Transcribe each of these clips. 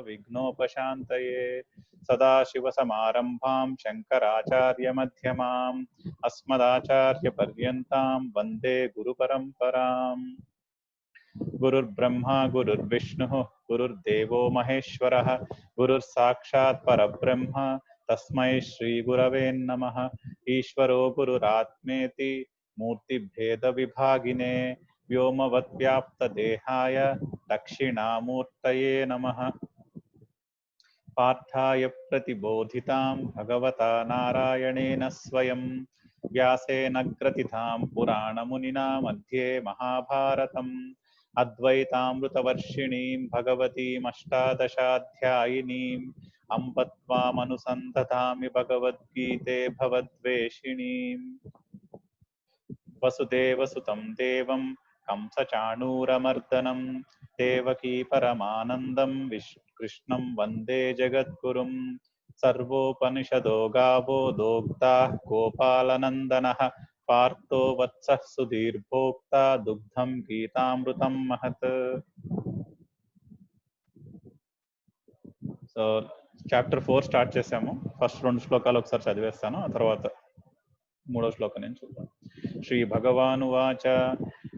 विघ्नोपशान्तये सदाशिवसमारम्भां शङ्कराचार्यमध्यमाम् अस्मदाचार्यपर्यन्तां वन्दे गुरुपरम्पराम्। गुरुर्ब्रह्मा गुरुर्विष्णुः गुरुर्देवो महेश्वरः गुरुर्साक्षात् परब्रह्म तस्मै श्रीगुरवे नमः। ईश्वरो गुरुरात्मेति मूर्तिभेदविभागिने व्योमवद्व्याप्तदेहाय दक्षिणामूर्तये नमः। पार्थाय प्रतिबोधितां भगवता नारायणेन स्वयं व्यासेन ग्रथितां पुराणमुनिना मध्ये महाभारतम् अद्वैतामृतवर्षिणीं भगवतीमष्टादशाध्यायिनीम् अम्ब त्वामनुसन्धतामि भगवद्गीते भवद्वेषिणीम्। वसुदेवसुतं देवं कंसचाणूरमर्दनं देवकी परमानन्दं कृष्णं वन्दे जगद्गुरुं। सर्वोपनिषदो गावो दोग्धाः गोपालनन्दनः पार्थो वत्सः सुधीर्भोक्ता दुग्धं गीतामृतं महत्। సో చాప్టర్ 4 స్టార్ట్ చేసాము. ఫస్ట్ 2 శ్లోకాలు ఒకసారి చదివేస్తాను, ఆ తర్వాత 3వ శ్లోకం నుంచి చూద్దాం. శ్రీ భగవానువాచ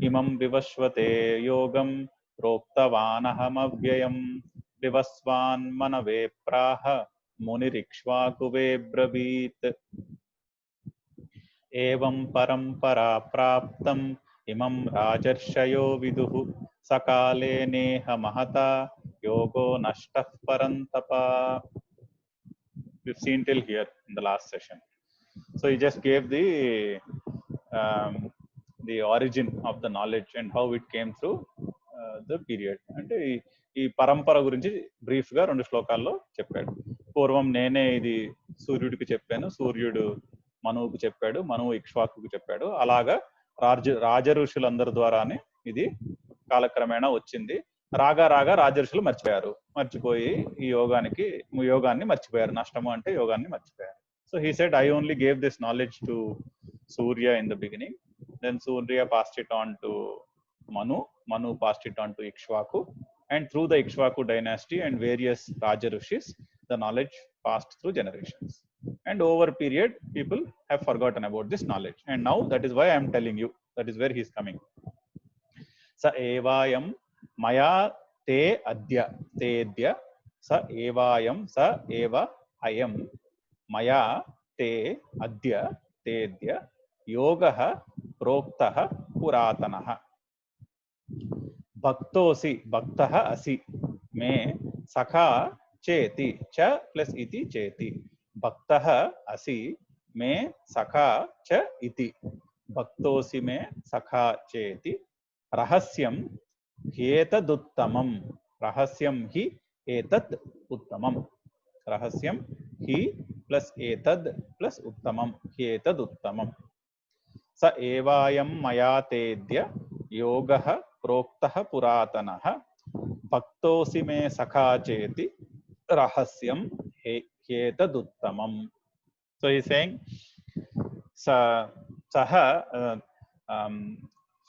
ఇమం వివస్వతే యోగం ప్రోక్తవానహమవ్యయం వివస్వాన్ మనవే ప్రాహ మునిరిక్ష్వాకువే బ్రవీత్. ఏవం పరంపరా ప్రాప్తం ఇమం రాజర్షయో విదుః సకాలే Neha Mehta yogo nashtah parantapa. We've seen till here in the last session. So he just gave the origin of the knowledge and how it came through the period. అంటే ఈ పరంపర గురించి బ్రీఫ్ గా 2 శ్లోకాల్లో చెప్పాడు. పూర్వం నేనే ఇది సూర్యుడికి చెప్పాను, సూర్యుడు మనువుకు చెప్పాడు, మనువు ఇక్ష్వాకుకు చెప్పాడు. అలాగా రాజ ఋషులందరి ద్వారానే ఇది కాలక్రమేణా వచ్చింది. రాగా రాగా రాజర్షులు మర్చిపోయి ఈ యోగాన్ని మర్చిపోయారు. నష్టము అంటే యోగాన్ని మర్చిపోయారు. So he said I only gave this knowledge to Surya in the beginning, then Surya passed it on to Manu passed it on to Ikshvaku, and through the Ikshvaku dynasty and various Raja Rishis the knowledge passed through generations, and over a period people have forgotten about this knowledge, and now that is why I am telling you, that is where he is coming. Sa evayam maya te adya tedya sa evayam sa eva ayam maya te adya tedya yogah proktah puratanaha bhaktosi bhaktah asi me sakha cheti cha plus iti cheti bhaktah asi me sakha cha iti bhaktosi me sakha cheti rahasyam ह्येतदुत्तमं रहस्यं हि एतत् उत्तमं रहस्यं हि plus एतद् plus उत्तमं ह्येतदुत्तमं स एवायं मया तेद्य योगः प्रोक्तः पुरातनः भक्तोऽसि मे सखा चेति रहस्यं ह्येतदुत्तमं. So he is saying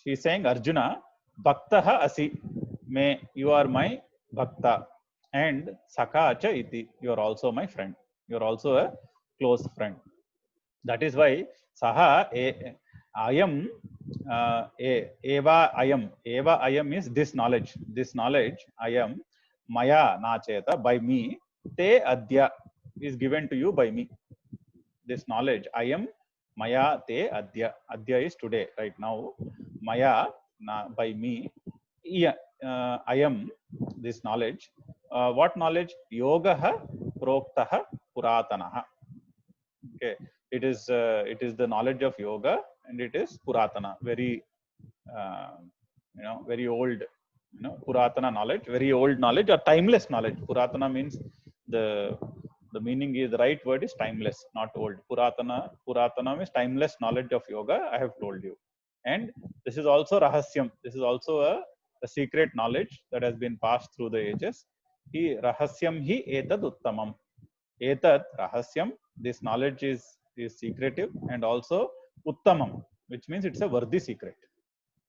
he is saying Arjuna, Bhaktah asi, may you are my bhakta, and Sakha cha iti, you are also my friend, you are also a close friend. That is why Saha ayam eva ayam is this knowledge ayam maya nacheta, by me, te adya is given to you by me. This knowledge ayam maya te adya is today, right now. Maya by me, ayam, this knowledge. What knowledge? Yogah proktah puratanaha. Okay, it is the knowledge of yoga, and it is puratana, very very old, puratana knowledge, very old knowledge, or timeless knowledge. Puratana means the meaning is, the right word is timeless, not old. Puratana means timeless knowledge of yoga, I have told you. And this is also rahasyam, this is also a secret knowledge that has been passed through the ages. Hi rahasyam hi etad uttamam, etad rahasyam, this knowledge is secretive, and also uttamam, which means it's a worthy secret.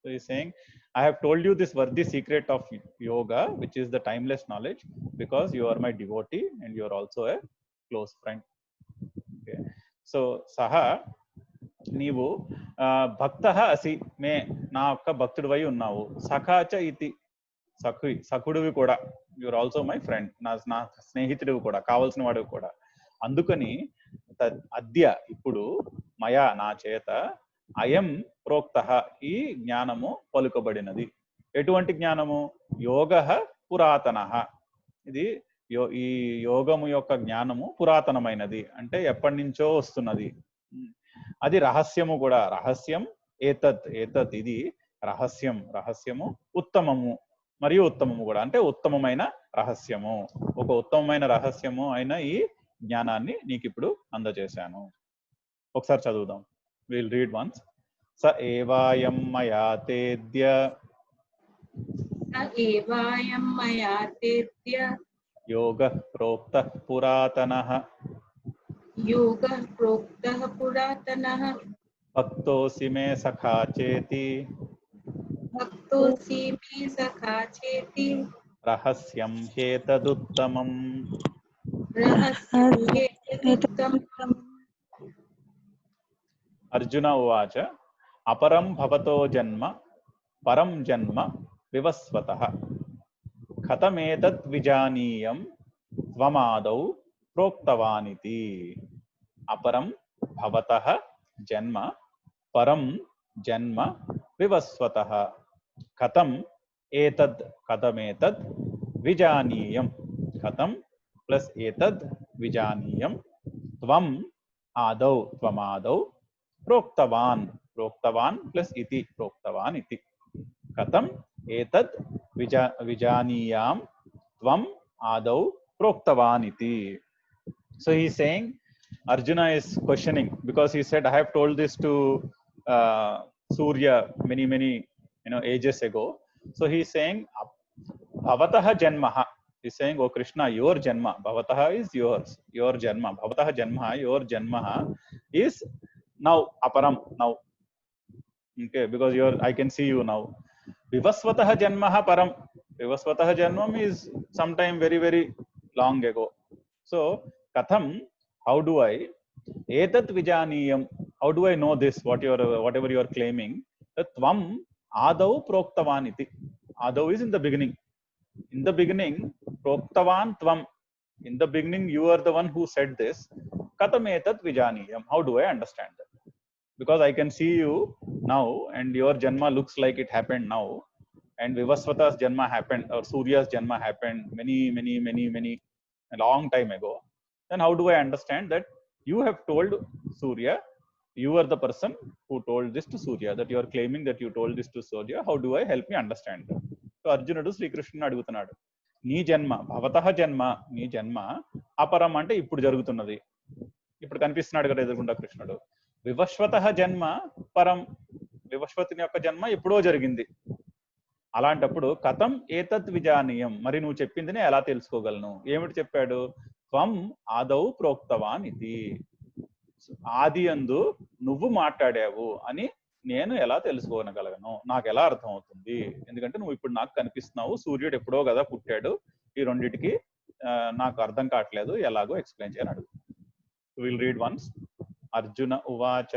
So he's saying, I have told you this worthy secret of yoga, which is the timeless knowledge, because you are my devotee and you are also a close friend. Okay. So saha నీవు భక్త అసి మే నా యొక్క భక్తుడివై ఉన్నావు, సఖాచ ఇతి సఖుడివి కూడా, your also my friend, నా స్నేహితుడివి కూడా, కావలసిన వాడివి కూడా. అందుకని అద్య ఇప్పుడు మయా నా చేత అయం ప్రోక్త ఈ జ్ఞానము పలుకబడినది. ఎటువంటి జ్ఞానము? యోగ పురాతన. ఇది ఈ యోగము యొక్క జ్ఞానము పురాతనమైనది, అంటే ఎప్పటి నుంచో వస్తున్నది. అది రహస్యము కూడా. రహస్యం ఏతత్, ఏతత్ ఇది రహస్యం, రహస్యము ఉత్తమము మరియు ఉత్తమము కూడా, అంటే ఉత్తమమైన రహస్యము. ఒక ఉత్తమమైన రహస్యము అయిన ఈ జ్ఞానాన్ని నీకు ఇప్పుడు అందజేశాను. ఒకసారి చదువుదాం. Will read once. స ఏవాయం మయా తేద్య యోగః ప్రోక్తః పురాతనః భక్తోసి మే సఖా చేతి రహస్యం హేతదుత్తమం. అర్జున ఉవాచ అపరం భవతో జన్మ పరం జన్మ వివస్వతః కథమేతత్ విజానీయం త్వమాదౌ ప్రోక్తవానితి. అపరం భవతః జన్మ పరం జన్మ వివస్వతః కథం ఏతద్, కథమేతద్ విజానీయం, కథం ప్లస్ ఏతద్ విజానీయం, త్వం ఆదౌ, త్వమాదౌ ప్రోక్తవాన్, ప్రోక్తవాన్ ప్లస్ ఇతి, ప్రోక్తవాన్ ఇతి. కథం ఏతద్ విజానీయాం త్వం ఆదౌ ప్రోక్తవాన్ ఇతి. So he is saying, Arjuna is questioning, because he said, I have told this to Surya many ages ago. So he is saying, bhavatah janmaha. He is saying, oh Krishna, your janma, bhavatah is yours, your janma, bhavatah janma, your janma is now aparam, now. Okay, because I can see you now. Vivasvatah janmaha param. Vivasvatah janmam is sometime very long ago. So katham, how do I, etat vijaniyam, how do I know this, whatever you are claiming, that tvam adau proktavan iti. Adau is in the beginning. In the beginning, proktavan tvam, in the beginning you are the one who said this. Katham etat vijaniyam, how do I understand that? Because I can see you now and your janma looks like it happened now, and Vivasvata's janma happened, or Surya's janma happened many a long time ago. Then how do I understand that you have told Surya, you are the person who told this to Surya, that you are claiming that you told this to Surya? How do I help me understand that? So Arjunudu Sri Krishna adugutunnadu, నీ జన్మ, భవతః జన్మ, నీ జన్మ అపరం అంటే ఇప్పుడు జరుగుతున్నది, ఇప్పుడు కనిపిస్తున్నాడు కదా ఎదురుకుండా కృష్ణుడు. వివస్వతః జన్మ పరం, వివస్వతుని యొక్క జన్మ ఎప్పుడో జరిగింది. అలాంటప్పుడు కథం ఏతత్ విజానీయం, మరి నువ్వు చెప్పింది ఎలా తెలుసుకోగలను? ఏమిటి చెప్పాడు? త్వం ఆదౌ ప్రోక్తవాన్ ఇది, ఆది యందు నువ్వు మాట్లాడావు అని నేను ఎలా తెలుసుకోగలను, నాకు ఎలా అర్థం అవుతుంది? ఎందుకంటే నువ్వు ఇప్పుడు నాకు కనిపిస్తున్నావు, సూర్యుడు ఎప్పుడో కదా పుట్టాడు, ఈ రెండిటికి నాకు అర్థం కావట్లేదు, ఎలాగో ఎక్స్ప్లెయిన్ చేయని అడుగు. Will read once. అర్జున ఉవాచ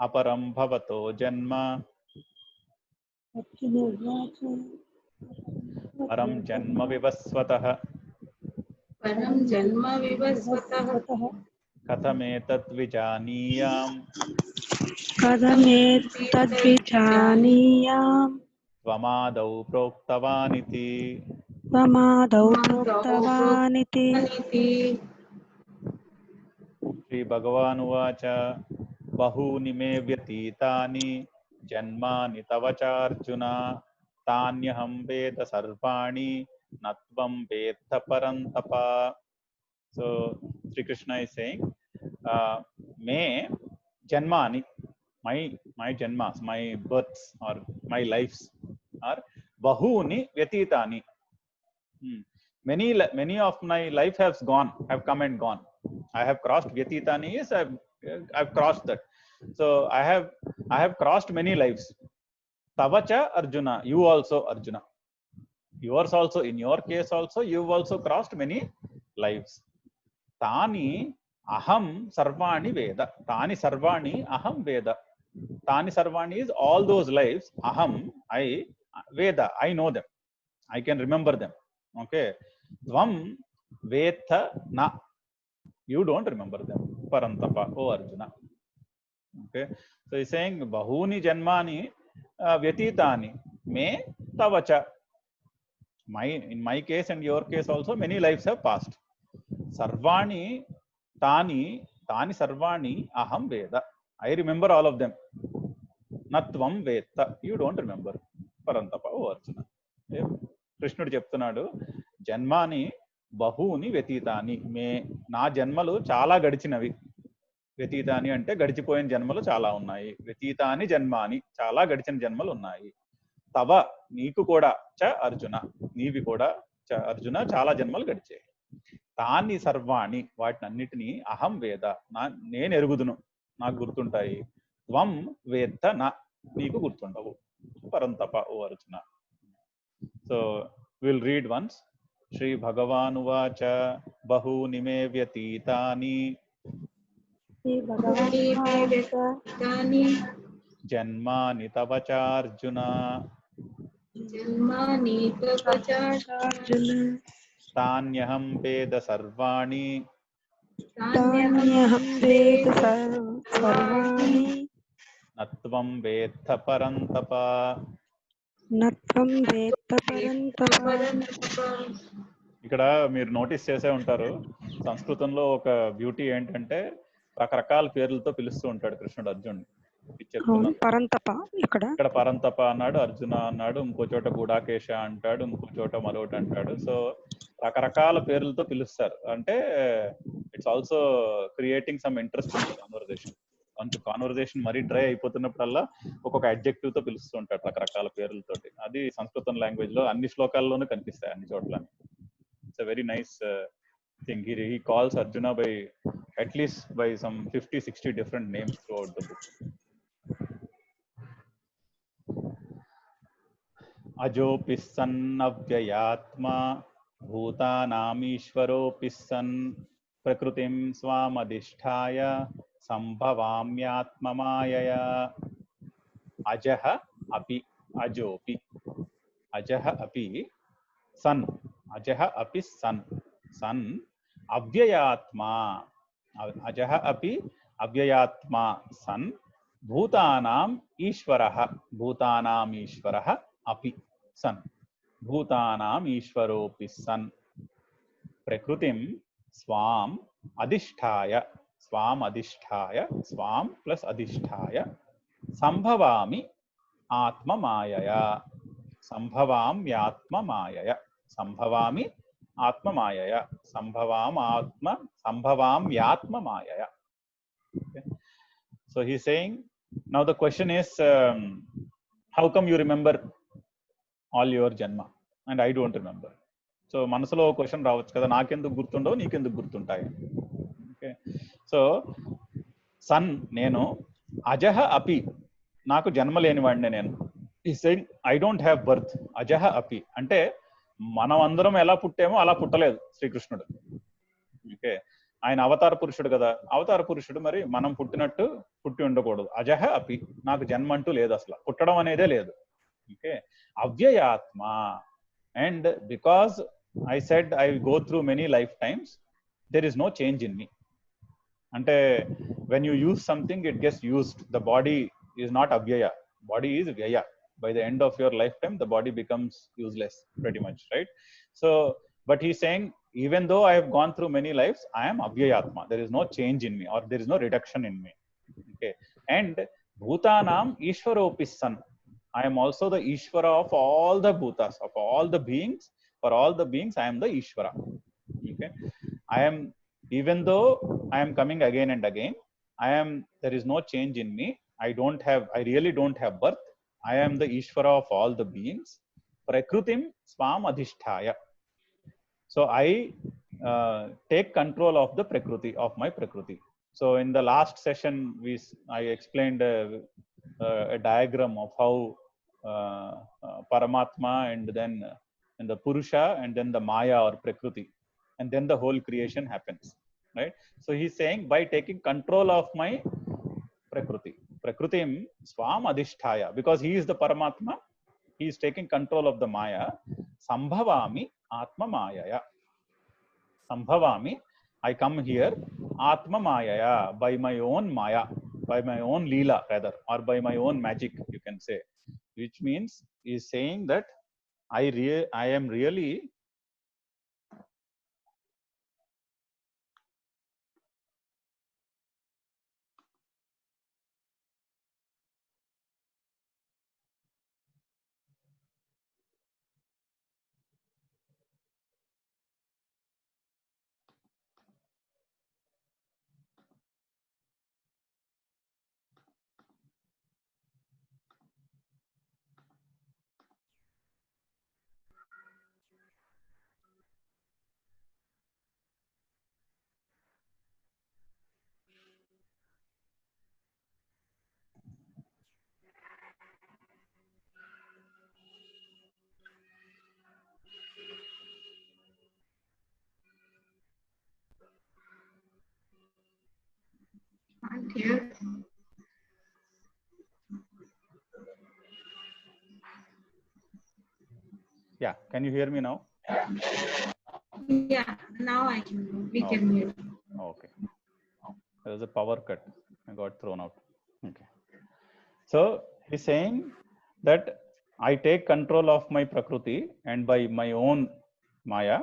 అపరం భవతో జన్మ పరం జన్మ వివస్వతః కథమేతత్ విజానీయాం త్వమాదౌ ప్రోక్తవానితి. శ్రీ భగవానువాచ బహూని మే వ్యతీతాని జన్మాని తవ చార్జున తాన్యహం వేద సర్వాణి నత్వం వేత్త పరంతప. So Sri Krishna is saying, may janmani, my janmas, my births or my lives are bahuni vyatitani. Many of my life have come and gone. I have crossed. Vyatitani is I've crossed that. So I have crossed many lives. Tavacha Arjuna, you also Arjuna. Yours also, in your case also, you've also crossed many lives. Tani aham sarvani veda. Tani sarvani aham veda. Tani sarvani is all those lives. Aham, I, veda, I know them. I can remember them. Okay. Tvam vetha na. You don't remember them. Parantapa, oh Arjuna. Okay. So he's saying bahuni janmani vyatitani me tavacha. In my case and your case also, many lives have passed. Sarvani tani sarvani aham veda. I remember all of them. Natvam veta. You don't remember. Parantapa, oh Arjuna. కృష్ణుడు చెప్తున్నాడు, జన్మాని బహూని వ్యతీతాని మే, నా జన్మలు చాలా గడిచినవి. వ్యతీతాని అంటే గడిచిపోయిన జన్మలు చాలా ఉన్నాయి. వ్యతీతాని జన్మాని, చాలా గడిచిన జన్మలు ఉన్నాయి. తవ, నీకు కూడా, చ అర్జున, నీవి కూడా, చ అర్జున, చాలా జన్మలు గడిచాయి. తాని సర్వాణి, వాటినన్నిటినీ అహం వేద, నేను ఎరుగుదును, నాకు గుర్తుంటాయి. త్వం వేత్త నా, నీకు గుర్తుండవు. పరంతప, ఓ Arjuna. So will read once. శ్రీ భగవానువాచ బహూని మే వ్యతీతాని జన్మాని తవ చార్జున తాన్యహం వేద సర్వాణి నత్వం వేత్త పరంతప. ఇక్కడ మీరు నోటీస్ చేసే ఉంటారు, సంస్కృతంలో ఒక బ్యూటీ ఏంటంటే రకరకాల పేర్లతో పిలుస్తూ ఉంటాడు కృష్ణుడు అర్జునుడు. ఇక్కడ పరంతప అన్నాడు, అర్జున అన్నాడు, ఇంకో చోట గుడాకేశ అంటాడు, ఇంకో చోట మరొకటి అంటాడు. సో రకరకాల పేర్లతో పిలుస్తారు. అంటే it's also creating some interest in conversation. కొంచెం కాన్వర్జేషన్ మరీ డ్రై అయిపోతున్నప్పుడల్లా ఒక్కొక్క అడ్జెక్టివ్ తో పిలుస్తూ ఉంటాడు రకరకాల పేర్లతోటి. అది సంస్కృతం లాంగ్వేజ్ లో అన్ని శ్లోకాల్లోనూ కనిపిస్తాయి, అన్ని చోట్ల. It's a very nice thing. He calls Arjuna by at least by some 50-60 different names throughout the book. Ajopi san avyayatma bhutanam ishwaropi san prakrutim swamadisthaya sambhavamyatma mayaya. Ajaha api, ajopi, ajaha api san, ajaha api san, san అవ్యయాత్మ, అజహ అపి అవ్యయాత్మ సన్ భూతానాం ఈశ్వరః, భూతానాం ఈశ్వరః అపి సన్, భూతానాం ఈశ్వరోపి సన్ ప్రకృతిం స్వాం అధిష్ఠాయ, స్వాం అధిష్ఠాయ, స్వాం ప్లస్ అధిష్ఠాయ సంభవామి ఆత్మమాయయా, సంభవామ్యాత్మమాయయ, సంభవామి ఆత్మమాయయ, సంభవామ్యాత్మమాయయ. So he's saying, now the question is, how come you remember all your janma and I don't remember? So మనసులో క్వశ్చన్ రావచ్చు కదా, నాకెందుకు గుర్తుండవు, నీకెందుకు గుర్తుంటాయి? ఓకే. సో సన్, నేను, అజహ అపి, నాకు జన్మ లేనివాడినే నేను. He's saying I don't have birth. అజహ అపి అంటే మనం అందరం ఎలా పుట్టామో అలా పుట్టలేదు శ్రీకృష్ణుడు. ఓకే, ఆయన అవతార పురుషుడు కదా, అవతార పురుషుడు మరి మనం పుట్టినట్టు పుట్టి ఉండకూడదు. అజహ అపి, నాకు జన్మ అంటూ లేదు, అసలు పుట్టడం అనేదే లేదు. ఓకే, అవ్యయాత్మ, and because I said I go through many life times, there is no change in me. అంటే when you use something it gets used. The body is not అవ్యయ, బాడీ ఈజ్ వ్యయ. By the end of your lifetime, the body becomes useless pretty much, right? So, but he's saying, even though I have gone through many lives, I am avyayatma. There is no change in me, or there is no reduction in me. Okay. And bhutanam ishwaropi san, I am also the Ishvara of all the bhutas, of all the beings. For all the beings, I am the Ishvara. Okay. I am, even though I am coming again and again, there is no change in me. I really don't have birth. I am the Ishvara of all the beings. Prakrutim swam adhisthaya. So I take control of the Prakriti, of my Prakriti. So in the last session, I explained a diagram of how Paramatma, and then and the Purusha, and then the Maya or Prakriti, and then the whole creation happens, right? So he's saying, by taking control of my Prakritim Swam Adhisthaya, because he is the Paramatma, he is taking control of the Maya. Sambhavami Atma Mayaya. Sambhavami, I come here, Atma Mayaya, by my own Maya, by my own Leela rather, or by my own magic, you can say. Which means he is saying that I am really Here. Yeah, can you hear me now? Yeah, now I can. We can hear. Okay. There was a power cut. I got thrown out. Okay. So he's saying that I take control of my Prakriti, and by my own Maya,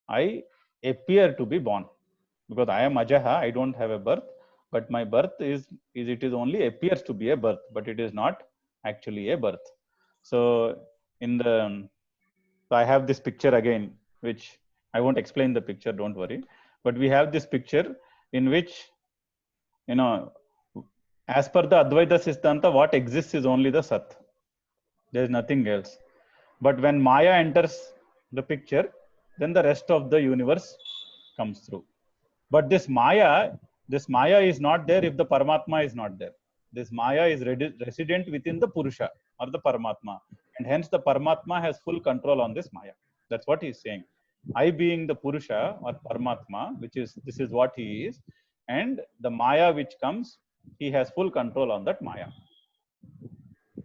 I appear to be born. Because I am Ajaha, I don't have a birth, but my birth is it is only appears to be a birth, but it is not actually a birth. So in the so I have this picture again, which I won't explain the picture, don't worry. But we have this picture in which, you know, as per the Advaita Siddhanta, what exists is only the Sat. There is nothing else. But when Maya enters the picture, then the rest of the universe comes through. But this Maya is not there if the Paramatma is not there. This Maya is resident within the Purusha or the Paramatma, and hence the Paramatma has full control on this Maya. That's what he's saying. I being the Purusha or Paramatma, this is what he is, and the Maya which comes, he has full control on that Maya.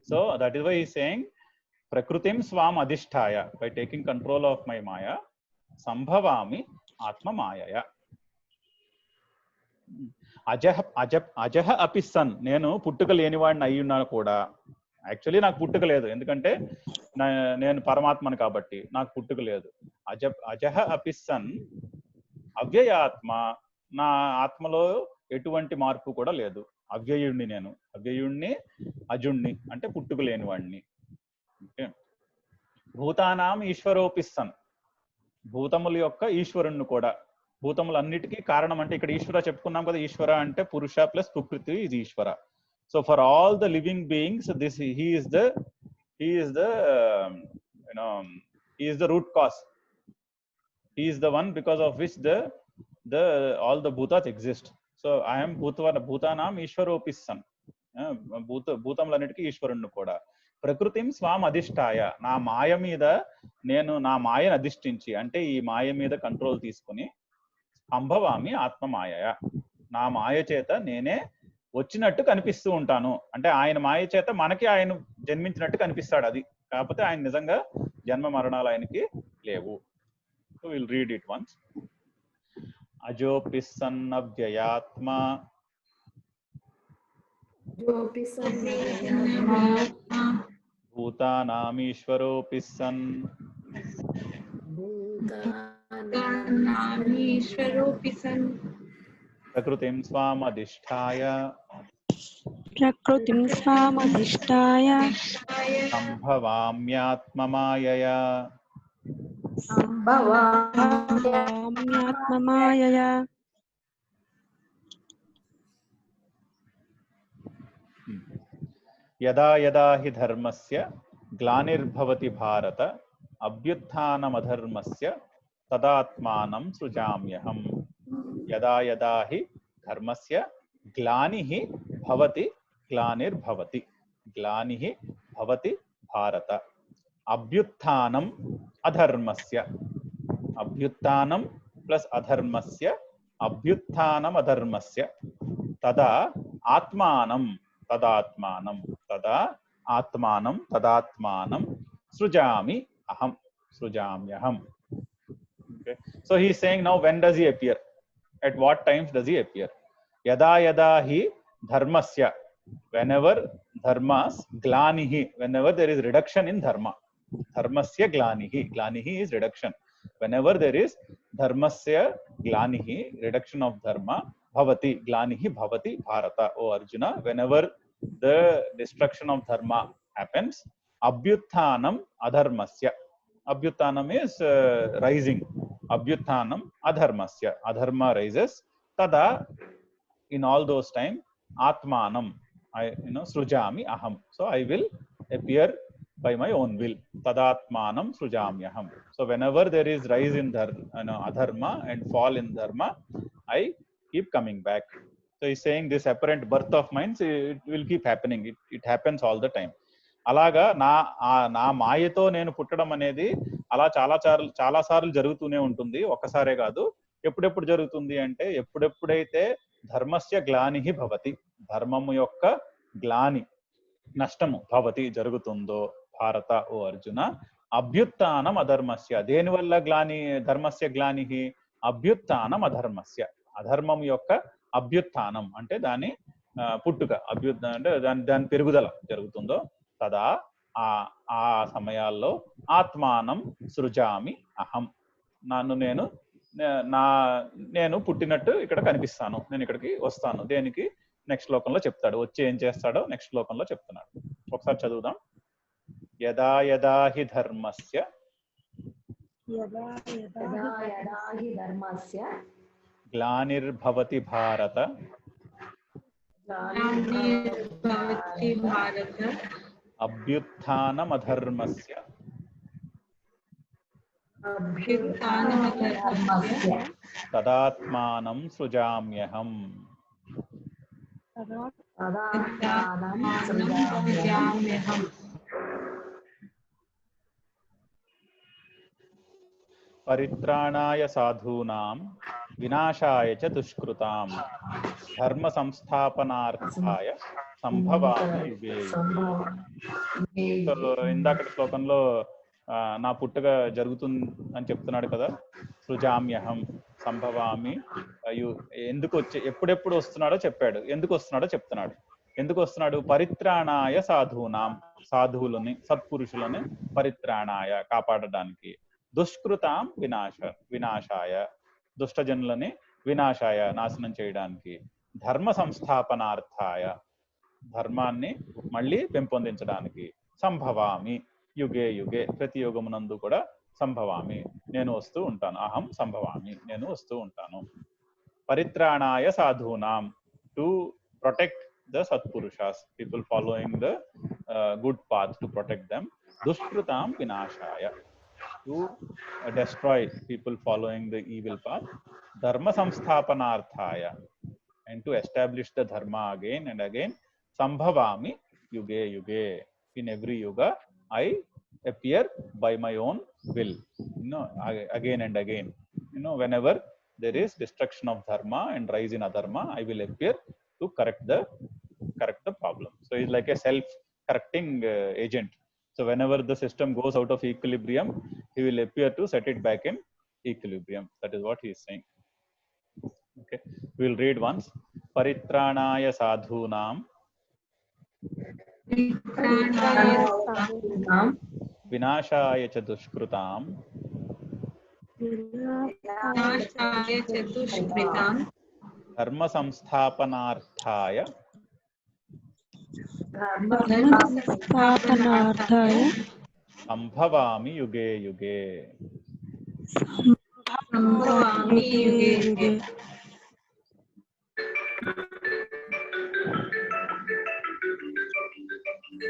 So that is why he's saying, Prakritim Swam Adhisthaya, by taking control of my Maya, Sambhavami Atma Mayaya. అజహ అపి sun, నేను పుట్టుక లేనివాడిని అయి ఉన్నాను కూడా. Actually నాకు పుట్టుక లేదు, ఎందుకంటే నేను పరమాత్మను కాబట్టి నాకు పుట్టుక లేదు. అజహ అపి సన్ అవ్యయాత్మ, నా ఆత్మలో ఎటువంటి మార్పు కూడా లేదు. అవ్యయుణ్ణి నేను, అవ్యయుణ్ణి అజుణ్ణి అంటే పుట్టుక లేనివాడిని. భూతానాం ఈశ్వరోపిస్తన్, భూతముల యొక్క ఈశ్వరుణ్ణి కూడా. భూతములన్నిటికీ కారణం అంటే ఇక్కడ ఈశ్వర చెప్పుకున్నాం కదా, ఈశ్వర అంటే పురుష ప్లస్ ప్రకృతి ఇది ఈశ్వర. So for all the living beings this he is the root cause. He is the one because of which all the bhutas exist. So I am bhutanam ishwaropissan, భూతములన్నిటికీ ఈశ్వరుణ్ణి కూడా. ప్రకృతిం స్వాం అధిష్టాయ, నా మాయ మీద నేను నా మాయను అధిష్ఠించి, అంటే ఈ మాయ మీద కంట్రోల్ తీసుకుని, సంభవామి ఆత్మమాయ, నా మాయ చేత నేనే వచ్చినట్టు కనిపిస్తూ ఉంటాను. అంటే ఆయన మాయ చేత మనకి ఆయన జన్మించినట్టు కనిపిస్తాడు, అది కాకపోతే ఆయన నిజంగా జన్మ మరణాలు ఆయనకి లేవు. So will read it once. అజోపి సన్నవ్యయాత్మ భూతానామీశ్వరోపి సన్ ప్రకృతిం స్వామధిష్ఠాయ సంభవామ్యాత్మమాయయా. యదా యదా హి ధర్మస్య గ్లానిర్భవతి భారత అభ్యుత్థానమధర్మస్య తదాత్మానం సృజామ్యహం. యదా యదా హి ధర్మస్య గ్లానిః భవతి గ్లానిర్భవతి, గ్లానిః భవతి भारत अभ्युत्थानम अधर्मस्य अभ्युत्थानम प्लस अधर्मस्य अभ्युत्थानम अधर्मस्य तदा आत्मानं तदात्मानं तदा आत्मानं तदात्मानं सृजामि अहम सृजाम्यहम. Okay, so he is saying now when does he appear, at what times does he appear? Yada yada hi dharmasya, whenever dharmas glanihi, whenever there is reduction in dharma, dharmasya glanihi, glanihi is reduction, whenever there is dharmasya glanihi, reduction of dharma, bhavati glanihi bhavati bharata, O Arjuna, whenever the destruction of dharma happens, abhyutthanam adharmasya, abhyutthanam is rising, abhyutthanam adharmasya, adharma rises, tada in all those time atmanam, I srujami aham, so I will appear by my own will, tadatmanam srujamyaham. So whenever there is rise in adharma and fall in dharma, I keep coming back. So he's saying this apparent birth of mine, it will keep happening, it happens all the time. అలాగా నా మాయతో నేను పుట్టడం అనేది అలా చాలా సార్లు జరుగుతూనే ఉంటుంది, ఒక్కసారే కాదు. ఎప్పుడెప్పుడు జరుగుతుంది అంటే ఎప్పుడెప్పుడైతే ధర్మస్య గ్లానిహి భవతి, ధర్మము యొక్క గ్లాని నష్టము భవతి జరుగుతుందో భారత ఓ అర్జున, అభ్యుత్థానం అధర్మస్య, దేనివల్ల గ్లాని ధర్మస్య గ్లానిహి, అభ్యుత్థానం అధర్మస్య, అధర్మం యొక్క అభ్యుత్థానం అంటే దాని పుట్టుక, అంటే దాని పెరుగుదల జరుగుతుందో, తదా ఆ సమయాల్లో ఆత్మానం సృజామి అహం, నేను పుట్టినట్టు ఇక్కడ కనిపిస్తాను, నేను ఇక్కడికి వస్తాను. దేనికి? నెక్స్ట్ శ్లోకంలో చెప్తాడు, వచ్చి ఏం చేస్తాడో నెక్స్ట్ శ్లోకంలో చెప్తున్నాడు. ఒకసారి చదువుదాం. యదా యదా హి ధర్మస్య గ్లానిర్భవతి భారత అభ్యుత్థానమధర్మస్య తదాత్మానం సృజామ్యహం. పరిత్రాణాయ సాధూనాం వినాశాయ చ దుష్కృతాం ధర్మ సంస్థాపనార్థాయ సంభవామి యుగే. ఇందాకటి శ్లోకంలో నా పుట్టుక జరుగుతుంది అని చెప్తున్నాడు కదా, సృజామ్యహం సంభవామి, ఎప్పుడెప్పుడు వస్తున్నాడో చెప్పాడు, ఎందుకు వస్తున్నాడో చెప్తున్నాడు. ఎందుకు వస్తున్నాడు? పరిత్రాణాయ సాధూనాం, సాధువులని సత్పురుషులని పరిత్రాణాయ కాపాడడానికి, దుష్కృతాం వినాశాయ దుష్టజనులని వినాశాయ నాశనం చేయడానికి, ధర్మ సంస్థాపనార్థాయ ధర్మాన్ని మళ్ళీ పెంపొందించడానికి, సంభవామి యుగే యుగే ప్రతి యుగమునందు కూడా సంభవామి నేను వస్తూ ఉంటాను, అహం సంభవామి నేను వస్తూ ఉంటాను. పరిత్రాణాయ సాధూనాం, to protect the satpurushas, people following the good path, to protect them. Dushkrutam vinashaya, to destroy people following the evil path. Dharma samsthapanarthaya, and to establish the dharma again and again. Sambhavami yuge yuge, in every yuga I appear by my own will, again and again. Whenever there is destruction of dharma and rise in adharma, I will appear to correct the problem. So it's like a self-correcting agent. So whenever the system goes out of equilibrium, he will appear to set it back in equilibrium. That is what he is saying. Okay, we'll read once. Paritranaya sadhunam vinashaya cha dushkrutam dharma samsthapanarthaya సంభవామి యుగే యుగే.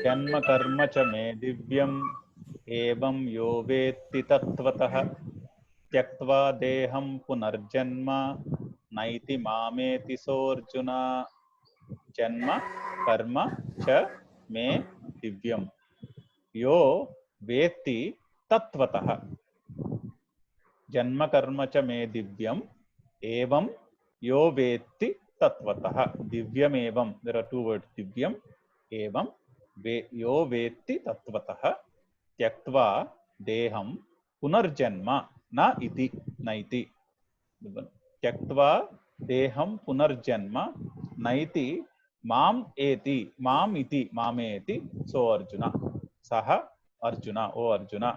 జన్మ కర్మ చ మే దివ్యం ఏవం యో వేత్తి తత్వతః త్యక్త్వా దేహం పునర్జన్మ నైతి మామేతి సోర్జున. జన్మ కర్మ చ మే దివ్యం, यो वेत्ति तत्वतः जन्म कर्म च मे दिव्यम एवं यो वेत्ति तत्वतः दिव्यम एवं देयर आर टू वर्ड्स दिव्यम एवं यो वेत्ति तत्वतः त्यक्त्वा देहं पुनर्जन्म न इति नैति त्यक्त्वा देहं पुनर्जन्म नैति माम एति माम इति मामेति so Arjuna saha Arjuna o Arjuna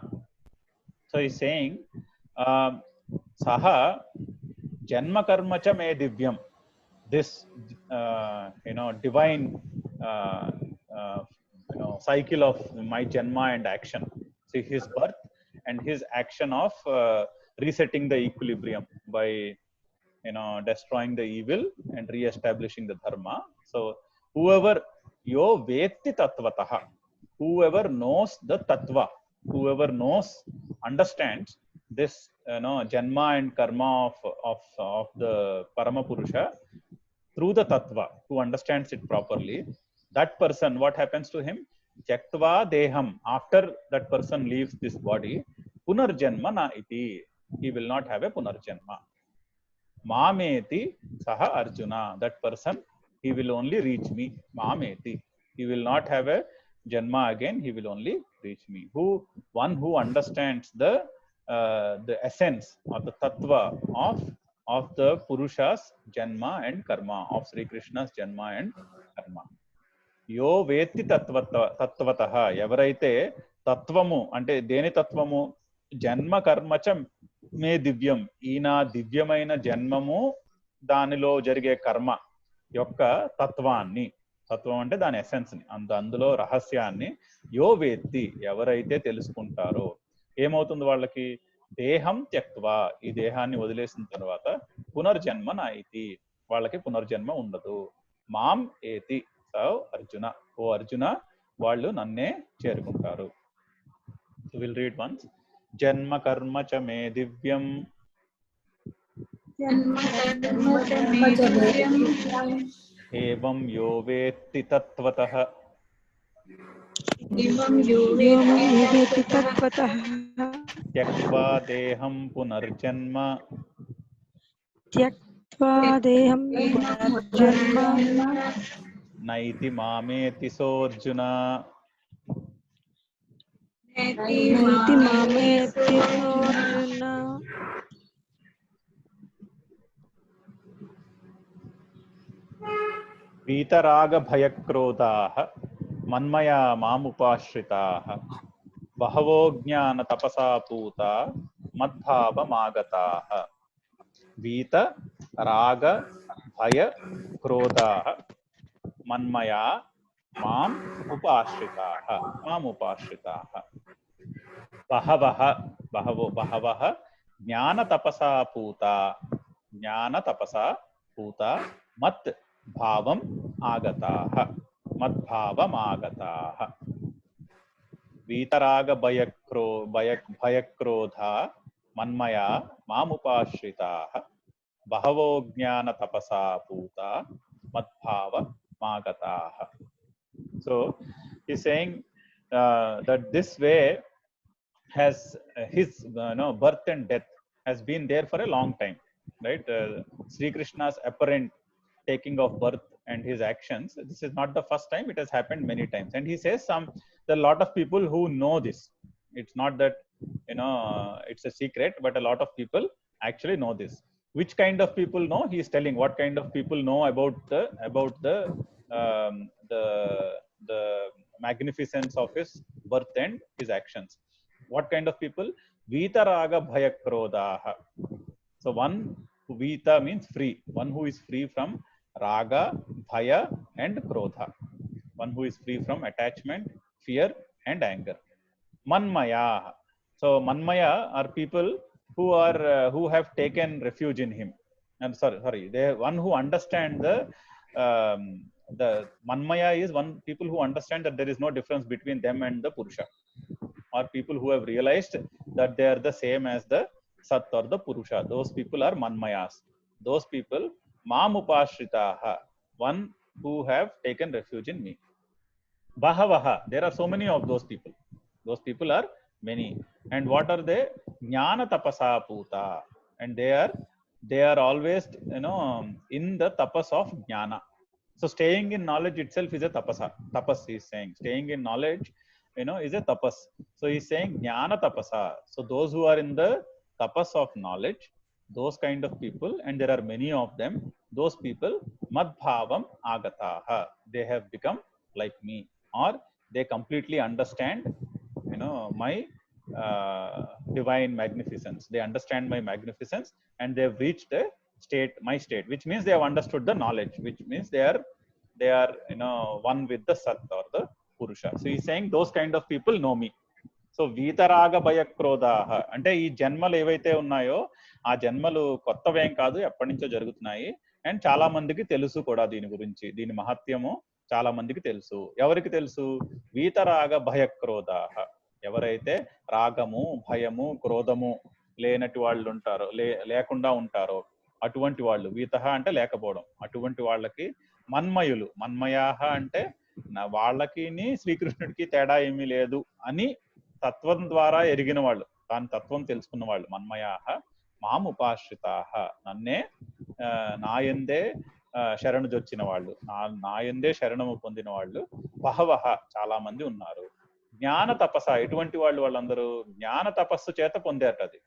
so he's saying saha janma karma cha me divyam this divine cycle of my janma and action see his birth and his action of resetting the equilibrium by destroying the evil and re-establishing the dharma. So whoever yo vetti tatvatah, whoever knows the tattva, whoever knows, understands this janma and karma of the Parama Purusha through the tattva, who understands it properly, that person, what happens to him? Tyaktva deham, after that person leaves this body, punarjanma na iti, he will not have a punarjanma. Mameti saha Arjuna, that person, he will only reach me. Mameti, he will not have a janma again, he will only reach me. One who understands the essence of the tattva of the Purusha's janma and karma, of Sri Krishna's janma and karma. Yo vetti tatvatah, ఎవరైతే తత్వము అంటే దేని తత్వము జన్మ కర్మచ మే దివ్యం, ఈయన దివ్యమైన జన్మము దానిలో జరిగే కర్మ యొక్క తత్వాన్ని, తత్వం అంటే దాని ఎసెన్స్ ని, అందులో రహస్యాన్ని యో వేత్తి, ఎవరైతే తెలుసుకుంటారో ఏమవుతుంది వాళ్ళకి? దేహం త్యక్త్వా, ఈ దేహాన్ని వదిలేసిన తర్వాత పునర్జన్మ నాయితి, వాళ్ళకి పునర్జన్మ ఉండదు. మాం ఏతి సో అర్జున, ఓ అర్జున, వాళ్ళు నన్నే చేరుకుంటారు. Will read once. జన్మ కర్మ చ మే దివ్యం ఏవం యో వేత్తి తత్వతః త్యక్త్వా దేహం పునర్జన్మ నైతి మామేతి సోర్జున. వీతరాగ భయక్రోధాః మన్మయా మాముపాశ్రితాః బహవో జ్ఞాన తపసా పూతా మద్భావమాగతాః. వీత రాగ భయ క్రోధాః మన్మయా మాం ఉపాశ్రితాః మాముపాశ్రితాః. బహవః బహవః జ్ఞాన తపసా పూతా మత్ భావం ఆగతాః మద్భావమాగతాః. వీతరాగ భయక్రోధా మన్మయా మాముపాశ్రితాః బహవో జ్ఞాన తపసా పూతా మద్భావమాగతాః. So he's saying that this way has his birth and death has been there for a long time, right? Sri Krishna's apparent taking of birth and his actions, this is not the first time, it has happened many times. And he says there are a lot of people who know this. It's not that it's a secret, but a lot of people actually know this. Which kind of people know? He is telling what kind of people know about the magnificence of his birth and his actions. What kind of people? Vitaraga bhayakrodhaha. So one, Vita means free, one who is free from raga, bhaya and krodha, one who is free from attachment, fear and anger. Manmaya, so manmaya are people who have taken refuge in him. I'm sorry, they one who understand the manmaya is one people who understand that there is no difference between them and the Purusha, or people who have realized that they are the same as the Sat or the Purusha. Those people are manmayas. Those people mamupashritaha, one who have taken refuge in me. Bahavaha, there are so many of those people. Those people are many. And what are they? Jnana tapasa puta. And they are always, in the tapas of jnana. So staying in knowledge itself is a tapasa. Tapas is saying staying in knowledge, is a tapas. So he's saying jnana tapasa. So those who are in the tapas of knowledge, those kind of people, and there are many of them, those people, madbhavam agataha, they have become like me, or they completely understand, my divine magnificence. They understand my magnificence, and they've reached a state, my state, which means they have understood the knowledge, which means they are one with the sat or the purusha. So he's saying those kind of people know me. So వీతరాగ భయ క్రోధాహ అంటే ఈ జన్మలు ఏవైతే ఉన్నాయో ఆ జన్మలు కొత్తవేం కాదు, ఎప్పటి నుంచో జరుగుతున్నాయి. అండ్ చాలా మందికి తెలుసు కూడా దీని గురించి, దీని మహత్యము చాలా మందికి తెలుసు. ఎవరికి తెలుసు? వీతరాగ భయ క్రోధాహ, ఎవరైతే రాగము, భయము, క్రోధము లేనటి వాళ్ళు ఉంటారో, లేకుండా ఉంటారో అటువంటి వాళ్ళు, వీతః అంటే లేకపోవడం, అటువంటి వాళ్ళకి మన్మయులు, మన్మయాహ అంటే వాళ్ళకి శ్రీకృష్ణుడికి తేడా ఏమీ లేదు అని తత్వం ద్వారా ఎరిగిన వాళ్ళు, దాని తత్వం తెలుసుకున్న వాళ్ళు, మన్మయాహ మాముపాశ్రితాహ, నన్నే నాయందే శరణుజొచ్చిన వాళ్ళు, నాయందే శరణము పొందిన వాళ్ళు బహవః చాలా మంది ఉన్నారు. జ్ఞాన తపస, ఎటువంటి వాళ్ళు? వాళ్ళందరూ జ్ఞాన తపస్సు చేత పొందారట. అది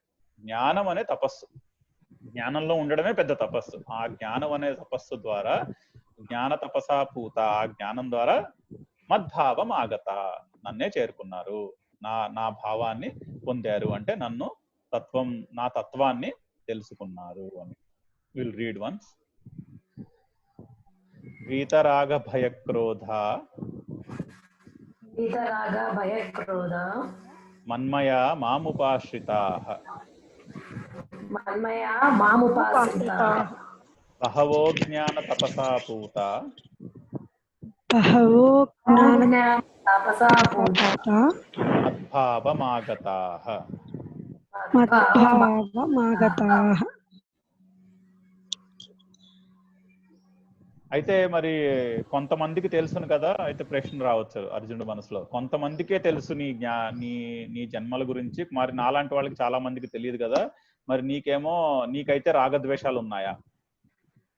జ్ఞానం అనే తపస్సు, జ్ఞానంలో ఉండడమే పెద్ద తపస్సు. ఆ జ్ఞానం అనే తపస్సు ద్వారా, జ్ఞాన తపసా పూత, ఆ జ్ఞానం ద్వారా మద్భావం ఆగత, నన్నే చేరుకున్నారు, నా భావాన్ని పొందారు, అంటే నన్ను నా తత్వాన్ని తెలుసుకున్నారు అని. Will read once. వీతరాగ భయక్రోధ మన్మయా మాముపాశ్రితాః బహవో జ్ఞాన తపసా పూత మద్భావమాగతాః. అయితే మరి కొంతమందికి తెలుసును కదా, అయితే ప్రశ్న రావచ్చు అర్జునుడి మనసులో, కొంతమందికే తెలుసు నీ జన్మల గురించి, మరి నాలాంటి వాళ్ళకి చాలా మందికి తెలియదు కదా, మరి నీకైతే రాగద్వేషాలు ఉన్నాయా?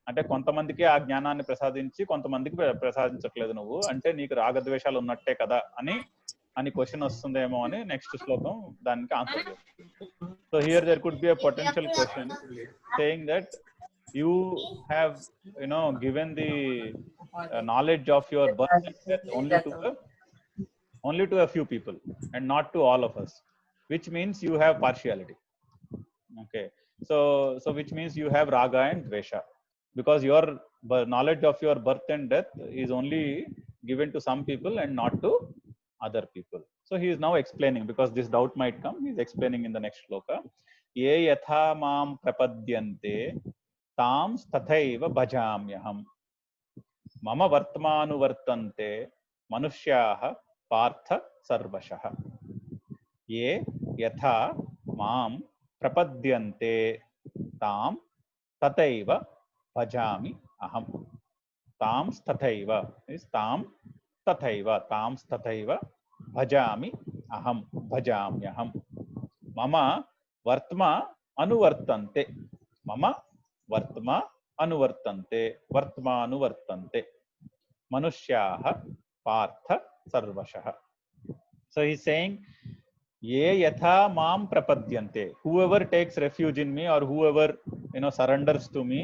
అంటే కొంతమందికి ఆ జ్ఞానాన్ని ప్రసాదించి కొంతమందికి ప్రసాదించట్లేదు నువ్వు, అంటే నీకు రాగద్వేషాలు ఉన్నట్టే కదా అని క్వశ్చన్ వస్తుందేమో అని నెక్స్ట్ శ్లోకం దానికి ఆన్సర్ చేస్తుంది. So here there could be a potential question saying that you have given the knowledge of your birth and death only to a few people and not to all of us, which means you have partiality. Okay, so which means you have raga and dvesha, because your knowledge of your birth and death is only given to some people and not to other people. So he is now explaining, because this doubt might come, he is explaining in the next shloka. Ye yatha mam prapadyante तां तथैव भजाम्यहम् मम वर्तमानुवर्तन्ते मनुष्याः पार्थ सर्वशः. ये यथा मां प्रपद्यन्ते तां तथैव भजामि अहम्. तां तथैव भजामि अहं, भजाम्यहम्. मम वर्त्मा अनुवर्तन्ते, मम वर्त्मा अनुवर्तन्ते मनुष्याः पार्थ सर्वशः. So he is saying, ye yatha mam prapadyante, whoever takes refuge in me, or whoever surrenders to me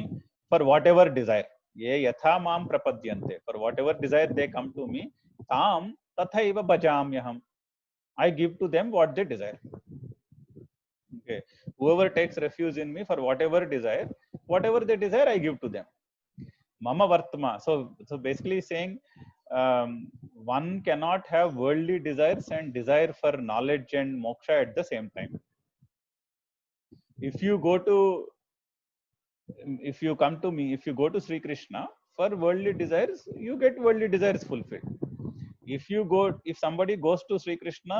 for whatever desire, ye yatha mam prapadyante, for whatever desire they come to me, tam tathaiva bhajamyaham, I give to them what they desire. Okay, whoever takes refuge in me for whatever they desire, I give to them. Mama vartma. So basically saying, one cannot have worldly desires and desire for knowledge and moksha at the same time. If you come to me, if you go to Sri Krishna for worldly desires, you get worldly desires fulfilled. If somebody goes to Sri Krishna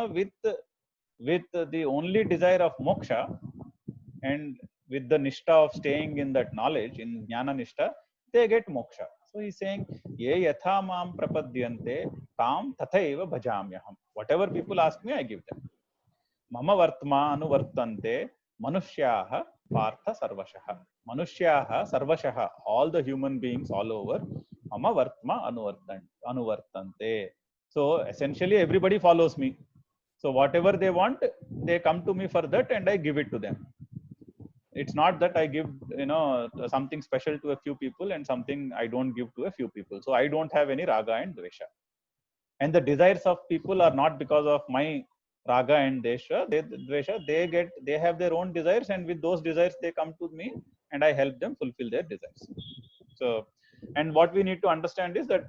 with the only desire of moksha and with the nishta of staying in that knowledge, in jnana nishta, they get moksha. So he's saying, ye yatha mam prapadyante tam tathaiva bhajamyaham. whatever people ask me, I give them. Mama vartma anuvartante manushyaha partha sarvashaha. Manushyaha sarvashaha, all the human beings all over, mama vartma anuvartante. So essentially everybody follows me. So whatever they want, they come to me for that and I give it to them. It's not that I give, something special to a few people and something I don't give to a few people. So I don't have any raga and dvesha. And the desires of people are not because of my raga and dvesha. They have their own desires, and with those desires they come to me and I help them fulfill their desires. So, and what we need to understand is that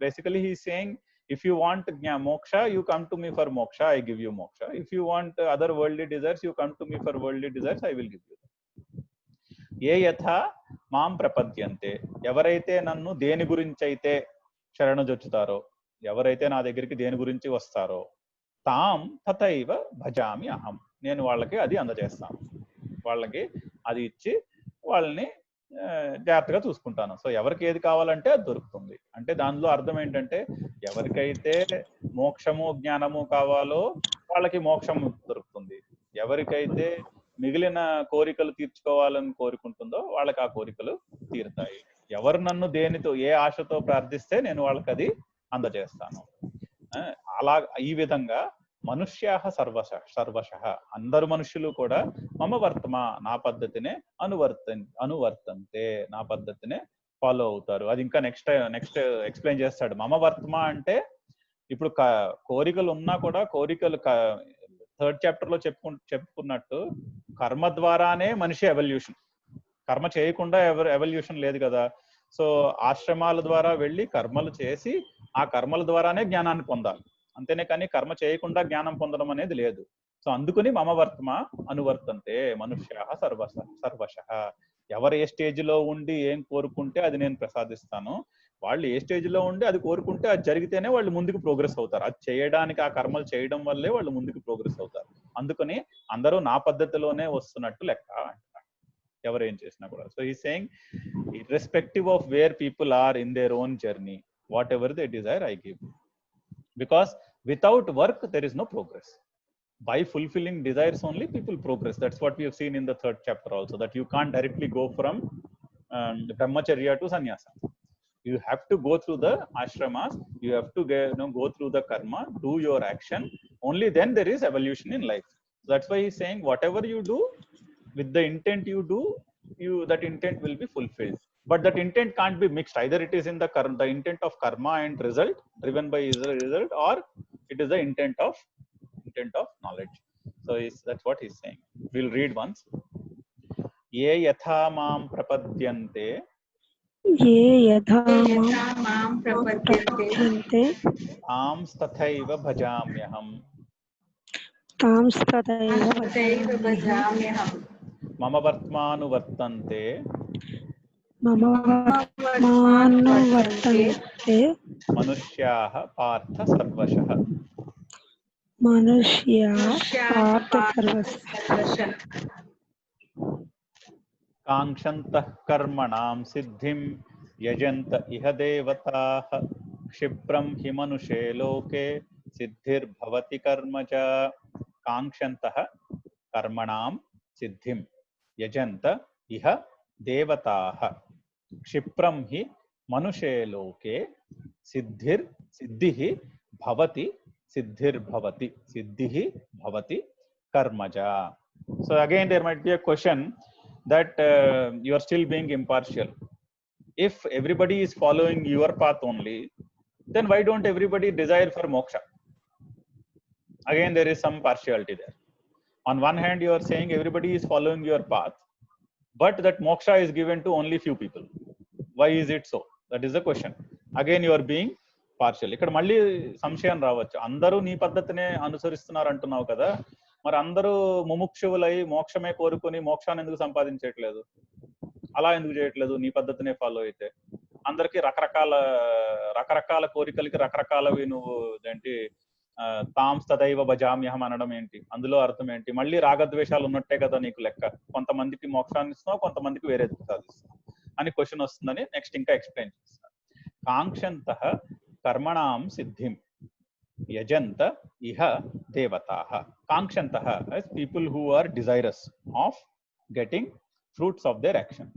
basically he's saying, if you want moksha, you come to me for moksha, I give you moksha. If you want other worldly desires, you come to me for worldly desires, I will give you. ఏ యథా మాం ప్రపద్యంతే, ఎవరైతే నన్ను దేని గురించి అయితే శరణుజొచ్చుతారో, ఎవరైతే నా దగ్గరికి దేని గురించి వస్తారో, తాం తథైవ భజామి అహం, నేను వాళ్ళకి అది అందజేస్తాను, వాళ్ళకి అది ఇచ్చి వాళ్ళని జాగ్రత్తగా చూసుకుంటాను. సో ఎవరికి ఏది కావాలంటే అది దొరుకుతుంది. అంటే దానిలో అర్థం ఏంటంటే, ఎవరికైతే మోక్షము జ్ఞానము కావాలో వాళ్ళకి మోక్షం దొరుకుతుంది, ఎవరికైతే మిగిలిన కోరికలు తీర్చుకోవాలని కోరుకుంటుందో వాళ్ళకి ఆ కోరికలు తీరుతాయి. ఎవరు నన్ను దేనితో ఏ ఆశతో ప్రార్థిస్తే నేను వాళ్ళకి అది అందజేస్తాను. అలా ఈ విధంగా మనుష్యాహ సర్వశః, అందరు మనుషులు కూడా మమ వర్తమా, నా పద్ధతినే అనువర్తంతే, నా పద్ధతినే ఫాలో అవుతారు. అది ఇంకా నెక్స్ట్ ఎక్స్ప్లెయిన్ చేస్తాడు. మమ వర్తమా అంటే ఇప్పుడు కోరికలు ఉన్నా కూడా, కోరికలు 3rd చాప్టర్ లో చెప్పుకున్నట్టు కర్మ ద్వారానే మనిషి ఎవల్యూషన్, కర్మ చేయకుండా ఎవల్యూషన్ లేదు కదా. సో ఆశ్రమాల ద్వారా వెళ్ళి కర్మలు చేసి ఆ కర్మల ద్వారానే జ్ఞానాన్ని పొందాలి, అంతేనే కానీ కర్మ చేయకుండా జ్ఞానం పొందడం అనేది లేదు. సో అందుకని మమ వర్తమ అనువర్తంతే మనుష్యాః సర్వశః, ఎవరు ఏ స్టేజ్ లో ఉండి ఏం కోరుకుంటే అది నేను ప్రసాదిస్తాను, వాళ్ళు ఏ స్టేజ్ లో ఉండి అది కోరుకుంటే అది జరిగితేనే వాళ్ళు ముందుకు ప్రోగ్రెస్ అవుతారు. అది చేయడానికి, ఆ కర్మలు చేయడం వల్లే వాళ్ళు ముందుకు ప్రోగ్రెస్ అవుతారు. అందుకని అందరూ నా పద్ధతిలోనే వస్తున్నట్టు లెక్క అంటారు, ఎవరేం చేసినా కూడా. సో ఈ saying, irrespective of where people are in their own journey, whatever they desire I give, because without work there is no progress. By fulfilling desires only people progress. That's what we have seen in the 3rd chapter also, that you can't directly go from brahmacharya to sannyasa. You have to go through the ashramas, you have to go through the karma, do your action, only then there is evolution in life. So that's why he's saying whatever you do with the intent you do, that intent will be fulfilled. But that intent can't be mixed. Either it is in the intent of karma and result, driven by result, or it is the intent of knowledge. So that's what he's saying. We'll read once. Ye yatha mam prapadyante, ye yatha mam prapadyante tams tathaiva bhajamyaham mama vartmanu vartante manushyaah partha sarvashah कांक्षन्तः कर्मणां सिद्धिं यजन्त इह देवताः क्षिप्रं हि मनुषे लोके सिद्धिर्भवति कर्मज. कांक्षन्तः कर्मणां सिद्धिं यजन्त इह देवताः क्षिप्रं हि मनुषे लोके सिद्धिः भवति कर्मजा. So again there might be a question that you are still being impartial. If everybody is following your path only, then why don't everybody desire for moksha? Again there is some partiality there. On one hand you are saying everybody is following your path, but that moksha is given to only few people. Why is it so? That is the question. Again you are being partial. ఇక్కడ మళ్ళీ సంశయం రావచ్చు, అందరూ నీ పద్ధతినే అనుసరిస్తున్నారు అంటున్నావు కదా, మరి అందరూ ముముక్షువులై మోక్షమే కోరుకొని మోక్షాన్ని ఎందుకు సంపాదించట్లేదు, అలా ఎందుకు చేయట్లేదు నీ పద్ధతినే ఫాలో అయితే? అందరికి రకరకాల కోరికలకి రకరకాలవి నువ్వు ఏంటి తాంస్ తథైవ భజామ్యహం అనడం ఏంటి, అందులో అర్థం ఏంటి? మళ్ళీ రాగద్వేషాలు ఉన్నట్టే కదా నీకు లెక్క, కొంతమందికి మోక్షాన్ని ఇస్తున్నావు, కొంతమందికి వేరేది సాధిస్తున్నావు అని క్వశ్చన్ వస్తుందని నెక్స్ట్ ఇంకా ఎక్స్ప్లెయిన్ చేస్తాను. కాంక్షంతః కర్మణాం సిద్ధిం యజంత iha devataha. Kankshantah as people who are desirous of getting fruits of their action.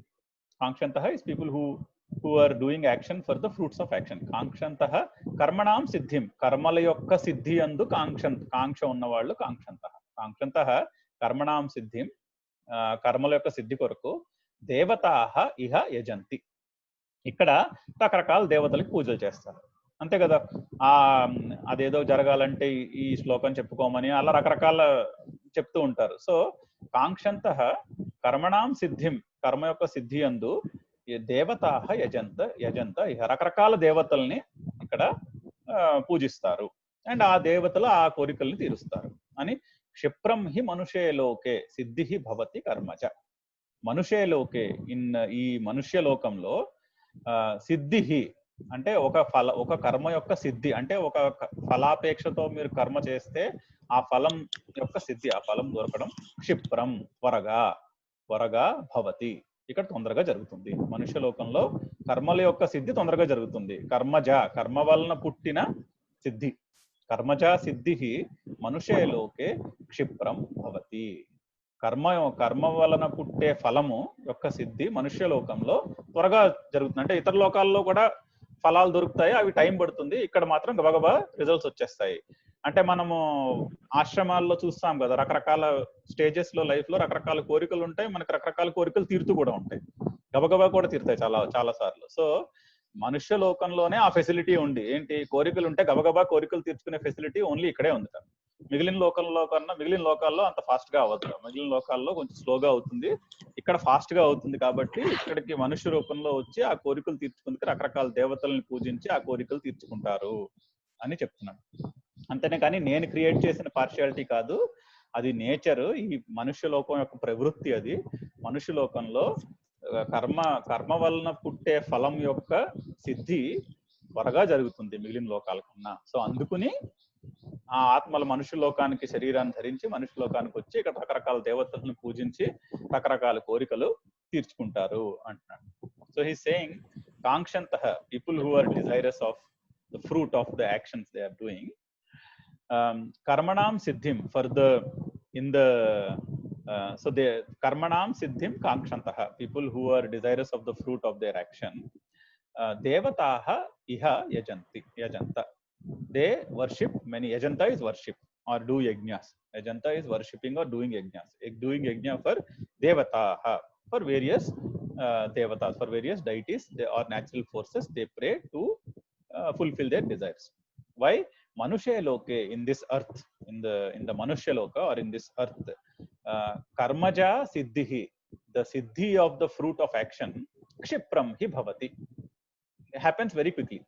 Kankshantah is people who are doing action for the fruits of action. Kankshantah karmanam siddhim. Karmala yokka siddhi andu kangsha unnavallu kankshantah. Kankshantah karmanam siddhim. కర్మల యొక్క సిద్ధి కొరకు దేవతాహ ఇహ యజంతి. ఇక్కడ రకరకాల దేవతలకు పూజలు చేస్తారు అంతే కదా. అదేదో జరగాలంటే ఈ శ్లోకం చెప్పుకోమని అలా రకరకాల చెప్తూ ఉంటారు. సో కాంక్షంతః కర్మణాం సిద్ధిం, కర్మ యొక్క సిద్ధి అందు దేవతాహ యజంత ఇహ, రకరకాల దేవతల్ని ఇక్కడ పూజిస్తారు. అండ్ ఆ దేవతలు ఆ కోరికల్ని తీరుస్తారు అని. క్షిప్రం హి మనుషేలోకే సిద్ధి భవతి కర్మచ. మనుషేలోకే ఈ మనుష్య లోకంలో సిద్ధి అంటే ఒక కర్మ యొక్క సిద్ధి అంటే ఒక ఫలాపేక్షతో మీరు కర్మ చేస్తే ఆ ఫలం యొక్క సిద్ధి, ఆ ఫలం దొరకడం క్షిప్రం త్వరగా భవతి, ఇక్కడ తొందరగా జరుగుతుంది. మనుష్య లోకంలో కర్మల యొక్క సిద్ధి తొందరగా జరుగుతుంది. కర్మ వలన పుట్టిన సిద్ధి, కర్మజ సిద్ధి మనుషేలోకే క్షిప్రం భవతి. కర్మ వలన పుట్టే ఫలము యొక్క సిద్ధి మనుష్య లోకంలో త్వరగా జరుగుతుంది. అంటే ఇతర లోకాల్లో కూడా ఫలాలు దొరుకుతాయి, అవి టైం పడుతుంది. ఇక్కడ మాత్రం గబగబా రిజల్ట్స్ వచ్చేస్తాయి. అంటే మనము ఆశ్రమాల్లో చూస్తాం కదా, రకరకాల స్టేజెస్ లో లైఫ్ లో రకరకాల కోరికలు ఉంటాయి, మనకు రకరకాల కోరికలు తీరుతూ కూడా ఉంటాయి, గబగబా కూడా తీరుతాయి చాలా సార్లు. సో మనుష్య లోకంలోనే ఆ ఫెసిలిటీ ఉంది. ఏంటి, కోరికలు ఉంటే గబగబా కోరికలు తీర్చుకునే ఫెసిలిటీ ఓన్లీ ఇక్కడే ఉంది. మిగిలిన లోకాల్లో అంత ఫాస్ట్ గా అవ్వదు. మిగిలిన లోకాల్లో కొంచెం స్లోగా అవుతుంది, ఇక్కడ ఫాస్ట్ గా అవుతుంది. కాబట్టి ఇక్కడికి మనుష్య రూపంలో వచ్చి ఆ కోరికలు తీర్చుకుందుకు రకరకాల దేవతలను పూజించి ఆ కోరికలు తీర్చుకుంటారు అని చెప్తున్నాను. అంతేనే కానీ నేను క్రియేట్ చేసిన పార్షియాలిటీ కాదు, అది నేచర్, ఈ మనుష్య లోకం యొక్క ప్రవృత్తి. అది మనుష్య లోకంలో కర్మ వలన పుట్టే ఫలం యొక్క సిద్ధి త్వరగా జరుగుతుంది మిగిలిన లోకాల కన్నా. సో అందుకుని ఆ ఆత్మల మనుష్య లోకానికి శరీరాన్ని ధరించి మనుష్య లోకానికి వచ్చి ఇక్కడ రకరకాల దేవతలను పూజించి రకరకాల కోరికలు తీర్చుకుంటారు అంటున్నాడు. సో హీ సేయింగ్ కాంక్షంతః, people who are desirous of the fruit of the actions they are doing. karmanam siddhim so the karmanam siddhim kankshantah, people who are desirous of the fruit of their action. Devataha iha yajanta, they worship many. Yajanta is worship or do yajnas. Yajanta is worshipping or doing yajnas. Doing yajna for devataha, for various devatas, for various deities or natural forces. They pray to fulfill their desires. Why? Manusha loke, in this earth, in the Manusha loka or in this earth, karmaja siddhi, the siddhi of the fruit of action, kshipram hi bhavati, it happens very quickly.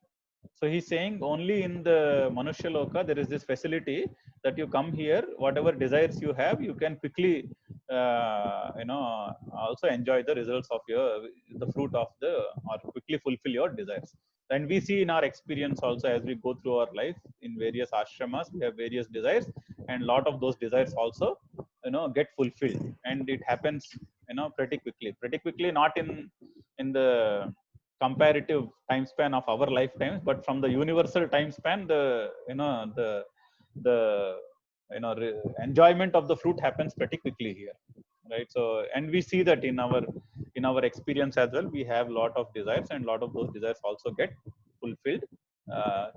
So he's saying only in the Manusha loka there is this facility that you come here, whatever desires you have, you can quickly also enjoy the results of the fruit of or quickly fulfill your desires. And we see in our experience also, as we go through our life in various ashramas, we have various desires, and a lot of those desires also get fulfilled, and it happens pretty quickly, not in the comparative time span of our lifetimes, but from the universal time span, the enjoyment of the fruit happens pretty quickly here, right? So, and we see that in our experience as well, we have a lot of desires, and a lot of those desires also get fulfilled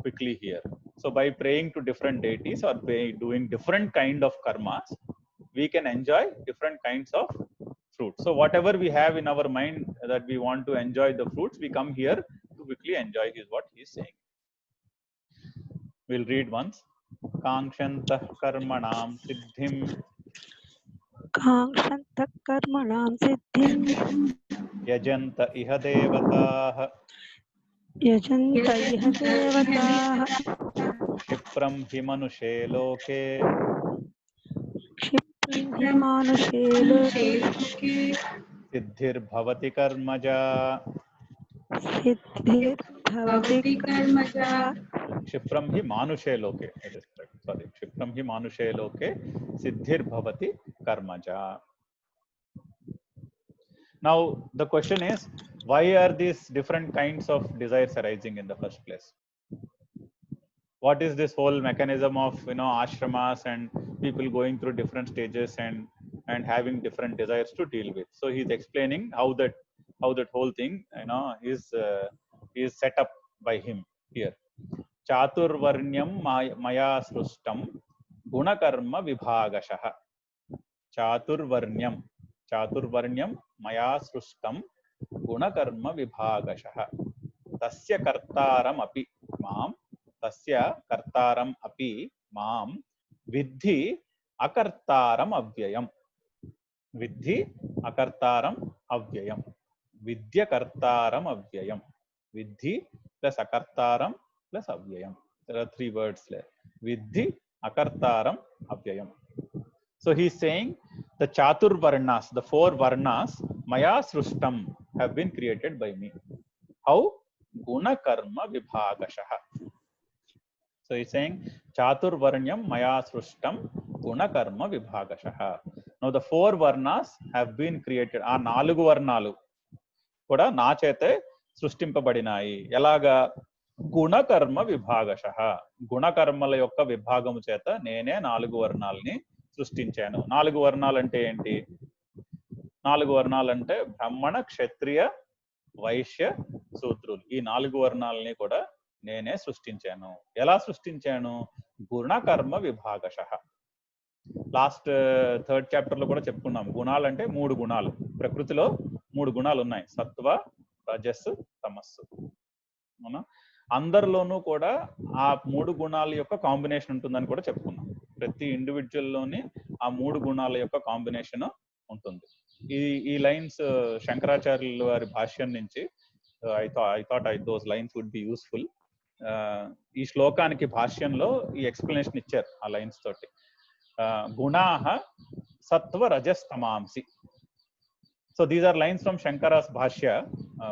quickly here. So by praying to different deities or by doing different kind of karmas, we can enjoy different kinds of fruits. So whatever we have in our mind that we want to enjoy the fruits, we come here to quickly enjoy, is what he is saying. We'll read once. Kankshantah karmanam siddhim, कांक्षन्तः कर्मणां सिद्धिं yajanta iha devataah, यजन्त इह देवताः क्षिप्रं हि मनुषे लोके क्षिप्रं हि मानुषे लोके सिद्धिर्भवति कर्मजा, सिद्धिर्भवति कर्मजा क्षिप्रं हि मानुषे लोके, क्षिप्रं हि मानुषे लोके सिद्धिर्भवति कर्मजा. Now the question is, why are these different kinds of desires arising in the first place? what is this whole mechanism of ashramas and people going through different stages and having different desires to deal with. So he's explaining how that whole thing is set up by him here. Chaturvarnyam maya srustam gunakarma vibhagashah. Chaturvarnyam maya srustam gunakarma vibhagashah. Tasya kartaram api mam viddhi akartaram avyayam. Viddhi akartaram avyayam. Vidya kartaram avyayam. Viddhi plus akartaram plus avyayam. There are 3 words there. Viddhi akartaram avyayam. So he is saying the chatur varnas, the 4 varnas, maya srustam, have been created by me. How? Guna karma vibhagashah. So he is saying chatur varnyam maya srustam guna karma vibhagashah. Now the 4 varnas have been created. ఆ 4 వర్ణాలు కూడా నా చేతే సృష్టింపబడినాయి. ఎలాగా? గుణకర్మ విభాగశః. గుణకర్మల యొక్క విభాగము చేత నేనే 4 వర్ణాలని సృష్టించాను. 4 వర్ణాలు అంటే ఏంటి? 4 వర్ణాలు అంటే బ్రాహ్మణ, క్షత్రియ, వైశ్య, శూద్రులు. ఈ 4 వర్ణాలని కూడా నేనే సృష్టించాను. ఎలా సృష్టించాను? గుణకర్మ విభాగశః. లాస్ట్ 3rd చాప్టర్ లో కూడా చెప్పుకున్నాం. గుణాలు అంటే 3 గుణాలు. ప్రకృతిలో 3 గుణాలు ఉన్నాయి. సత్వ, రజస్సు, తమస్సు. అవునా? అందరిలోనూ కూడా ఆ 3 గుణాల యొక్క కాంబినేషన్ ఉంటుందని కూడా చెప్పుకున్నాం. ప్రతి ఇండివిజువల్ లోని ఆ 3 గుణాల యొక్క కాంబినేషన్ ఉంటుంది. ఈ లైన్స్ శంకరాచార్యుల వారి భాష్యం నుంచి I thought those lines would be useful. ఈ శ్లోకానికి భాష్యంలో ఈ ఎక్స్ప్లెనేషన్ ఇచ్చారు ఆ లైన్స్ తోటి. గుణాః సత్వ rajas తమాంసి. So these are lines from Shankara's bhashya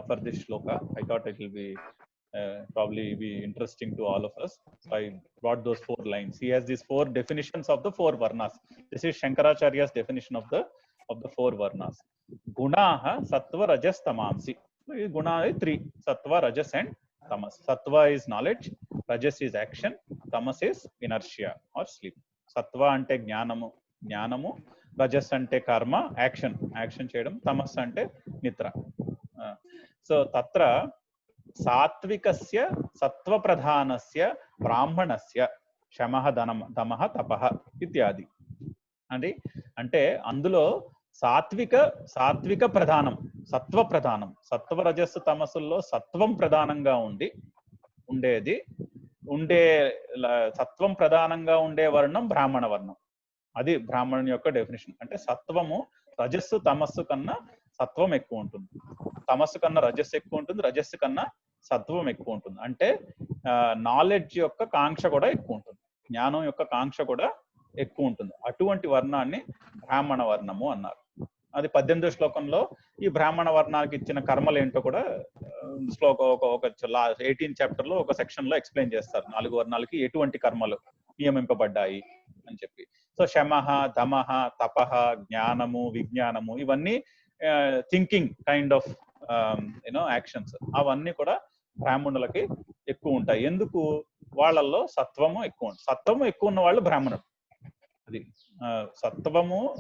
for this shloka. I thought it will be probably be interesting to all of us. So I brought those 4 lines. He has these 4 definitions of the 4 varnas. This is Shankaracharya's definition of the 4 varnas. Gunaha sattva rajas tamamsi. So guna is 3: sattva, rajas and tamas. Sattva is knowledge, rajas is action, tamas is inertia or sleep. Sattva ante జ్ఞానము, రజస్ అంటే కర్మ, action చేయడం, తమస్ అంటే నిద్ర. So తత్ర సాత్వికస్య సత్వ ప్రధానస్య బ్రాహ్మణస్య శమః దమః తపః ఇత్యాది. అంటే అందులో సాత్విక ప్రధానం, సత్వ ప్రధానం. సత్వ రజస్సు తమస్సుల్లో సత్వం ప్రధానంగా ఉండే సత్వం ప్రధానంగా ఉండే వర్ణం బ్రాహ్మణ వర్ణం. అది బ్రాహ్మణుని యొక్క డెఫినేషన్. అంటే సత్వము రజస్సు తమస్సు కన్నా సత్వం ఎక్కువ ఉంటుంది, తమస్సు కన్నా రజస్సు ఎక్కువ ఉంటుంది, రజస్సు కన్నా సత్వం ఎక్కువ ఉంటుంది. అంటే నాలెడ్జ్ యొక్క కాంక్ష కూడా ఎక్కువ ఉంటుంది, జ్ఞానం యొక్క కాంక్ష కూడా ఎక్కువ ఉంటుంది. అటువంటి వర్ణాన్ని బ్రాహ్మణ వర్ణము అన్నారు. అది 18వ శ్లోకంలో ఈ బ్రాహ్మణ వర్ణానికి ఇచ్చిన కర్మలు ఏంటో కూడా ఒక 18th చాప్టర్ లో ఒక సెక్షన్ లో ఎక్స్ప్లెయిన్ చేస్తారు. 4 వర్ణాలకి ఎటువంటి కర్మలు నియమింపబడ్డాయి అని చెప్పి. సో శమః, దమః, తపః, జ్ఞానము, విజ్ఞానము, ఇవన్నీ థింకింగ్ కైండ్ ఆఫ్ యాక్షన్స్. అవన్నీ కూడా బ్రాహ్మణులకి ఎక్కువ ఉంటాయి. ఎందుకు? వాళ్ళల్లో సత్వము ఎక్కువ ఉంటుంది. సత్వము ఎక్కువ ఉన్న వాళ్ళు బ్రాహ్మణుడు. అది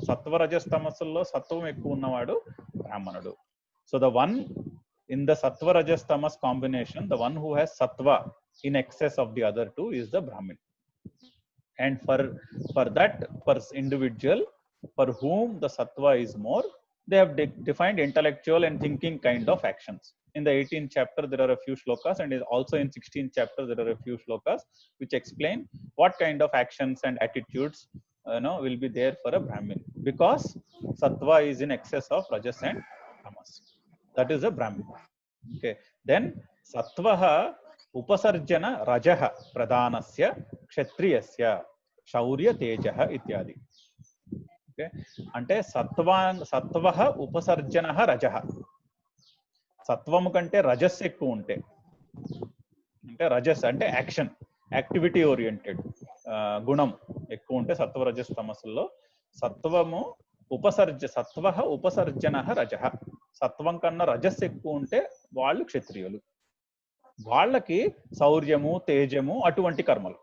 సత్వరజస్తమస్సుల్లో సత్వం ఎక్కువ ఉన్నవాడు బ్రాహ్మణుడు. So the one in the సత్వరజస్తమస్ combination, the one who has సత్వ in excess of the other two is the Brahman. And for that individual for whom the sattva is more, they have defined intellectual and thinking kind of actions. In the 18th chapter there are a few shlokas, and also in 16th chapter there are a few shlokas which explain what kind of actions and attitudes will be there for a brahmin, because sattva is in excess of rajas and tamas. That is a brahmin. Okay, then sattvaha ఉపసర్జన రజః ప్రధానస్య క్షత్రియస్య శౌర్య తేజః ఇత్యాది. Okay, అంటే సత్వః ఉపసర్జనః రజః. సత్వము కంటే రజస్ ఎక్కువ ఉంటే, అంటే రజస్ అంటే action, activity oriented గుణం ఎక్కువ ఉంటే సత్వ రజస్ తమస్సుల్లో సత్వః ఉపసర్జనః రజః. సత్వం కన్నా రజస్ ఎక్కువ ఉంటే వాళ్ళు క్షత్రియులు. వాళ్ళకి శౌర్యము, తేజము అటువంటి కర్మలు,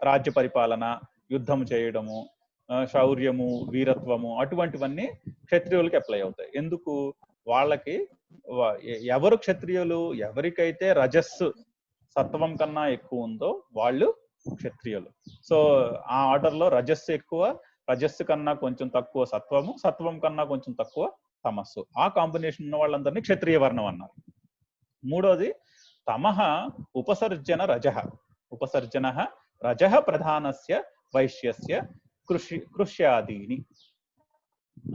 రాజ్య పరిపాలన, యుద్ధం చేయడము, శౌర్యము, వీరత్వము అటువంటివన్నీ క్షత్రియులకి అప్లై అవుతాయి. ఎందుకు? వాళ్ళకి ఎవరు క్షత్రియులు? ఎవరికైతే రజస్సు సత్వం కన్నా ఎక్కువ ఉందో వాళ్ళు క్షత్రియులు. సో ఆ ఆర్డర్ లో రజస్సు ఎక్కువ, రజస్సు కన్నా కొంచెం తక్కువ సత్వము, సత్వం కన్నా కొంచెం తక్కువ తమస్సు. ఆ కాంబినేషన్ ఉన్న వాళ్ళందరినీ క్షత్రియ వర్ణం అన్నారు. మూడోది తమః ఉపసర్జన రజః. ఉపసర్జన రజః ప్రధానస్య వైశ్యస్య కృష్యాదీని.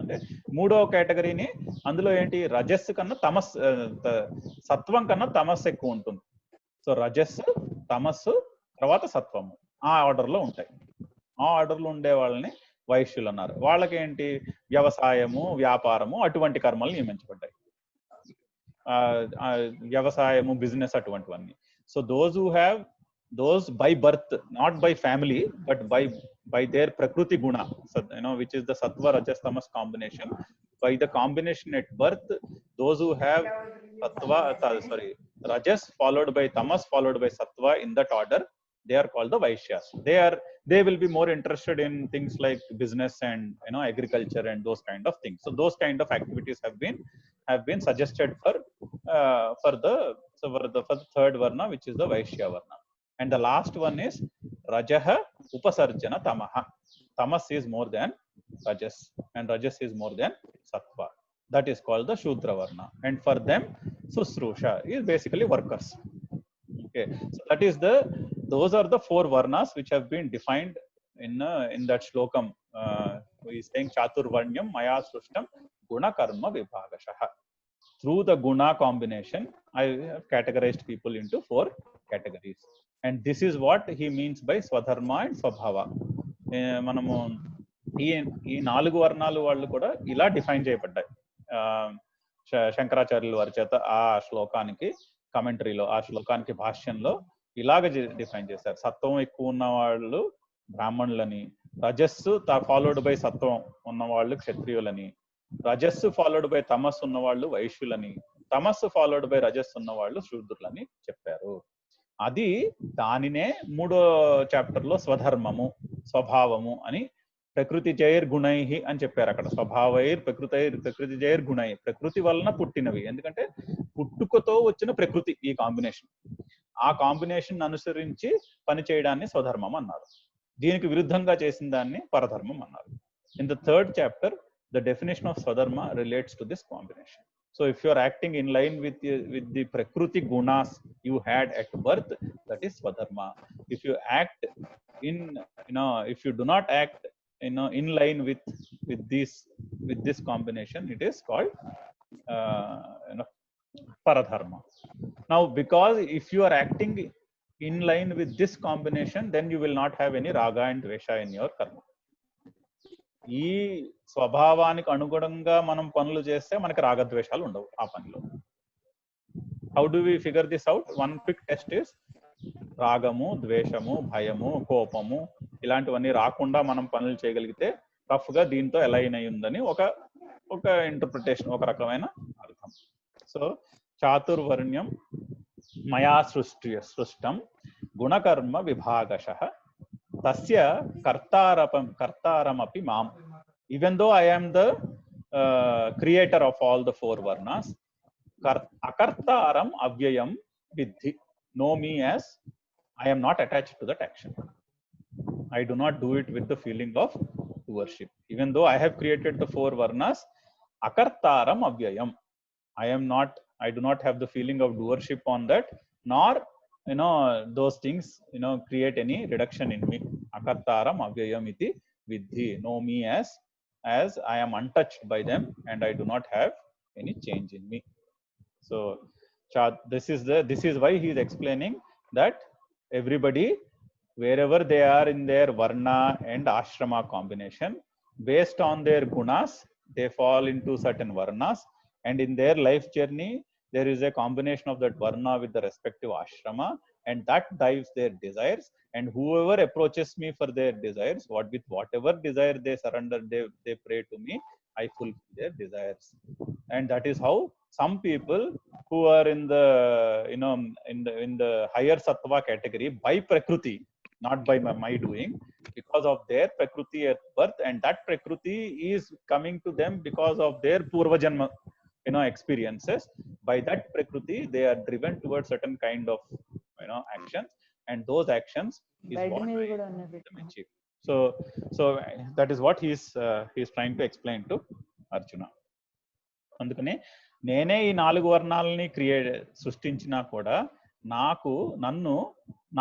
అంటే మూడో కేటగిరీని, అందులో ఏంటి, రజస్సు కన్నా సత్వం కన్నా తమస్సు ఎక్కువ ఉంటుంది. సో రజస్సు, తమస్సు, తర్వాత సత్వము, ఆ ఆర్డర్ లో ఉంటాయి. ఆ ఆర్డర్ లో ఉండే వాళ్ళని వైశ్యులు అన్నారు. వాళ్ళకి ఏంటి, వ్యవసాయము, వ్యాపారము అటువంటి కర్మలు నియమించబడ్డాయి. వ్యవసాయము, బిజినెస్ అటువంటివన్నీ. So those by birth, not by family, but by their prakriti guna, so which is the sattva rajas tamas combination. By the combination at birth, those who have rajas followed by tamas followed by sattva in that order, they are called the vaishyas. They will be more interested in things like business and agriculture and those kind of things. So those kind of activities have been suggested for the third varna, which is the vaishya varna. And the last one is rajah upasarjana tamaha. Tamas is more than rajas and rajas is more than sattva. That is called the shudra varna. And for them susrusha is basically workers. Okay, so those are the four varnas which have been defined in that shlokam. He is saying chaturvarnyam maya srushtam guna karma vibhagashah. Through the guna combination, I have categorized people into four categories. And this is what he means by స్వధర్మ and స్వభావ. మనము ఈ 4 వర్ణాలు వాళ్ళు కూడా ఇలా define చేయబడ్డాయి శంకరాచార్యుల వారి చేత. ఆ శ్లోకానికి కమెంటరీలో, ఆ శ్లోకానికి భాష్యంలో ఇలాగ డిఫైన్ చేశారు. సత్వం ఎక్కువ ఉన్న వాళ్ళు బ్రాహ్మణులని, రజస్సు ఫాలోడ్ బై సత్వం ఉన్న వాళ్ళు క్షత్రియులని, రజస్సు ఫాలోడ్ బై తమస్సు ఉన్న వాళ్ళు వైశ్యులని, తమస్సు ఫాలోడ్ బై రజస్సు ఉన్న వాళ్ళు శూద్రులని చెప్పారు. అది దానినే మూడో చాప్టర్ లో స్వధర్మము, స్వభావము అని, ప్రకృతి జైర్ గుణై అని చెప్పారు అక్కడ. స్వభావైర్ ప్రకృతి జైర్ గుణై, ప్రకృతి వలన పుట్టినవి. ఎందుకంటే పుట్టుకతో వచ్చిన ప్రకృతి ఈ కాంబినేషన్. ఆ కాంబినేషన్ అనుసరించి పని చేయడాన్ని స్వధర్మం అన్నారు. దీనికి విరుద్ధంగా చేసిన దాన్ని పరధర్మం అన్నారు. In the third chapter the definition of swadharma relates to this combination. So if you are acting in line with the prakriti gunas you had at birth, that is swadharma. If you act if you do not act in line with this combination, it is called paradharma. Now because if you are acting in line with this combination, then you will not have any raga and dvesha in your karma. ఈ స్వభావానికి అనుగుణంగా మనం పనులు చేస్తే మనకి రాగద్వేషాలు ఉండవు ఆ పనిలో. How do we figure this out? One quick test is, రాగము, ద్వేషము, భయము, కోపము ఇలాంటివన్నీ రాకుండా మనం పనులు చేయగలిగితే రఫ్ గా దీంతో అలైన్ అయి ఉందని ఒక ఇంటర్ప్రిటేషన్, ఒక రకమైన అర్థం. So చాతుర్వర్ణ్యం Maaya సృష్టం గుణకర్మ విభాగశః tasya kartaramapi mam. Even though I am the creator of all the four varnas, akartaram avyayam vidhi. Know me as I am not attached to that action. I do not do it with the feeling of worship. Even though I have created the four varnas, akartaram avyayam. I do not have the feeling of doership on that, nor those things create any reduction in me. Akartaram avyayam iti vidhi. Know me as I am untouched by them and I do not have any change in me. So this is why he is explaining that everybody, wherever they are in their varna and ashrama combination, based on their gunas, they fall into certain varnas, and in their life journey there is a combination of that varna with the respective ashrama, and that drives their desires. And whoever approaches me for their desires, with whatever desire they surrender, they pray to me, I fulfill their desires. And that is how some people who are in the in the higher sattva category by prakriti, not by my doing, because of their prakriti at birth, and that prakriti is coming to them because of their purva janma experiences. By that prakriti they are driven towards certain kind of actions, and those actions is what them achieve. So that is what he's trying to explain to Arjuna. అందుకనే నేనే ఈ 4 వర్ణాలని సృష్టించినా కూడా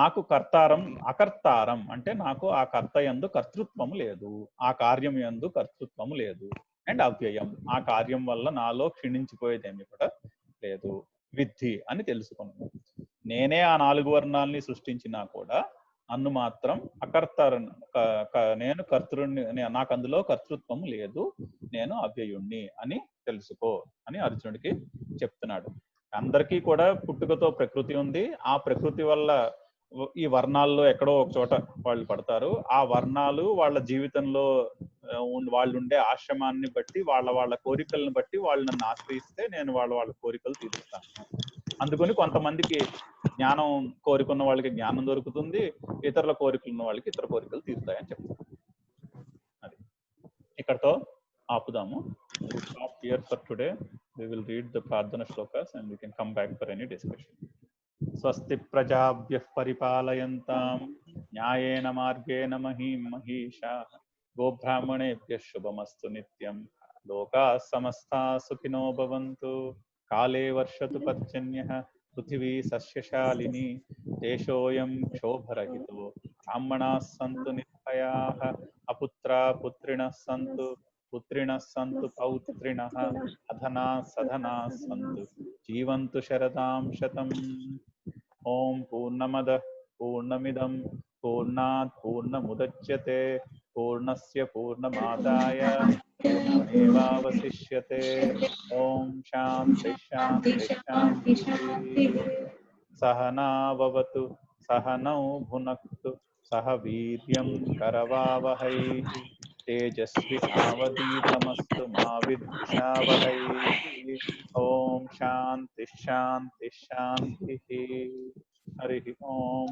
నాకు కర్తారం అకర్తారం అంటే నాకు ఆ కర్త యందు కర్తృత్వము లేదు, ఆ కార్యం యందు కర్తృత్వము లేదు, అండ్ అవ్యయం, ఆ కార్యం వల్ల నాలో క్షీణించిపోయేదేమి కూడా లేదు, విద్ధి అని తెలుసుకున్నాను. నేనే ఆ 4 వర్ణాలని సృష్టించినా కూడా నన్ను మాత్రం అకర్తారని, నేను కర్తృని, నాకు అందులో కర్తృత్వము లేదు, నేను అవ్యయుణ్ణి అని తెలుసుకో అని అర్జునుడికి చెప్తున్నాడు. అందరికీ కూడా పుట్టుకతో ప్రకృతి ఉంది. ఆ ప్రకృతి వల్ల ఈ వర్ణాల్లో ఎక్కడో ఒక చోట వాళ్ళు పడతారు. ఆ వర్ణాలు వాళ్ళ జీవితంలో వాళ్ళు ఉండే ఆశ్రమాన్ని బట్టి, వాళ్ళ కోరికలను బట్టి వాళ్ళు నన్ను ఆశ్రయిస్తే నేను వాళ్ళ కోరికలు తీరుస్తాను. అందుకని కొంతమందికి జ్ఞానం కోరుకున్న వాళ్ళకి జ్ఞానం దొరుకుతుంది, ఇతరుల కోరికలు ఉన్న వాళ్ళకి ఇతర కోరికలు తీరుతాయని చెప్తాను. అది ఇక్కడతో ఆపుదాము. Stop here for today. We will read the Prarthana shlokas and we can come back for any discussion. Swasti prajabhyah paripalayantam nyayena margena mahim mahisha gobrahmanebhyah shubhamastu nityam loka samasta sukhino bhavantu kale varshatu parjanyah prithvi sasyashalini deshoyam kshobarahito brahmanas santu nirbayah aputra putrinas santu पुत्रिणः सन्तु पौत्रिणः अधना सधना सन्तु जीवन्तु शरदां शतम्. ओम पूर्णमदः पूर्णमिदं पूर्णात् पूर्णमुदच्यते पूर्णस्य पूर्णमादाय पूर्णमेवावशिष्यते. ओम शान्ति शान्ति शान्ति. सहना भवतु सहनौ भुनक्तु सह वीर्यं करवावहै तेजस्वी नावधीतमस्तु मा विद्विषावहै. ओम शांति शांति शांति. हरि ओम.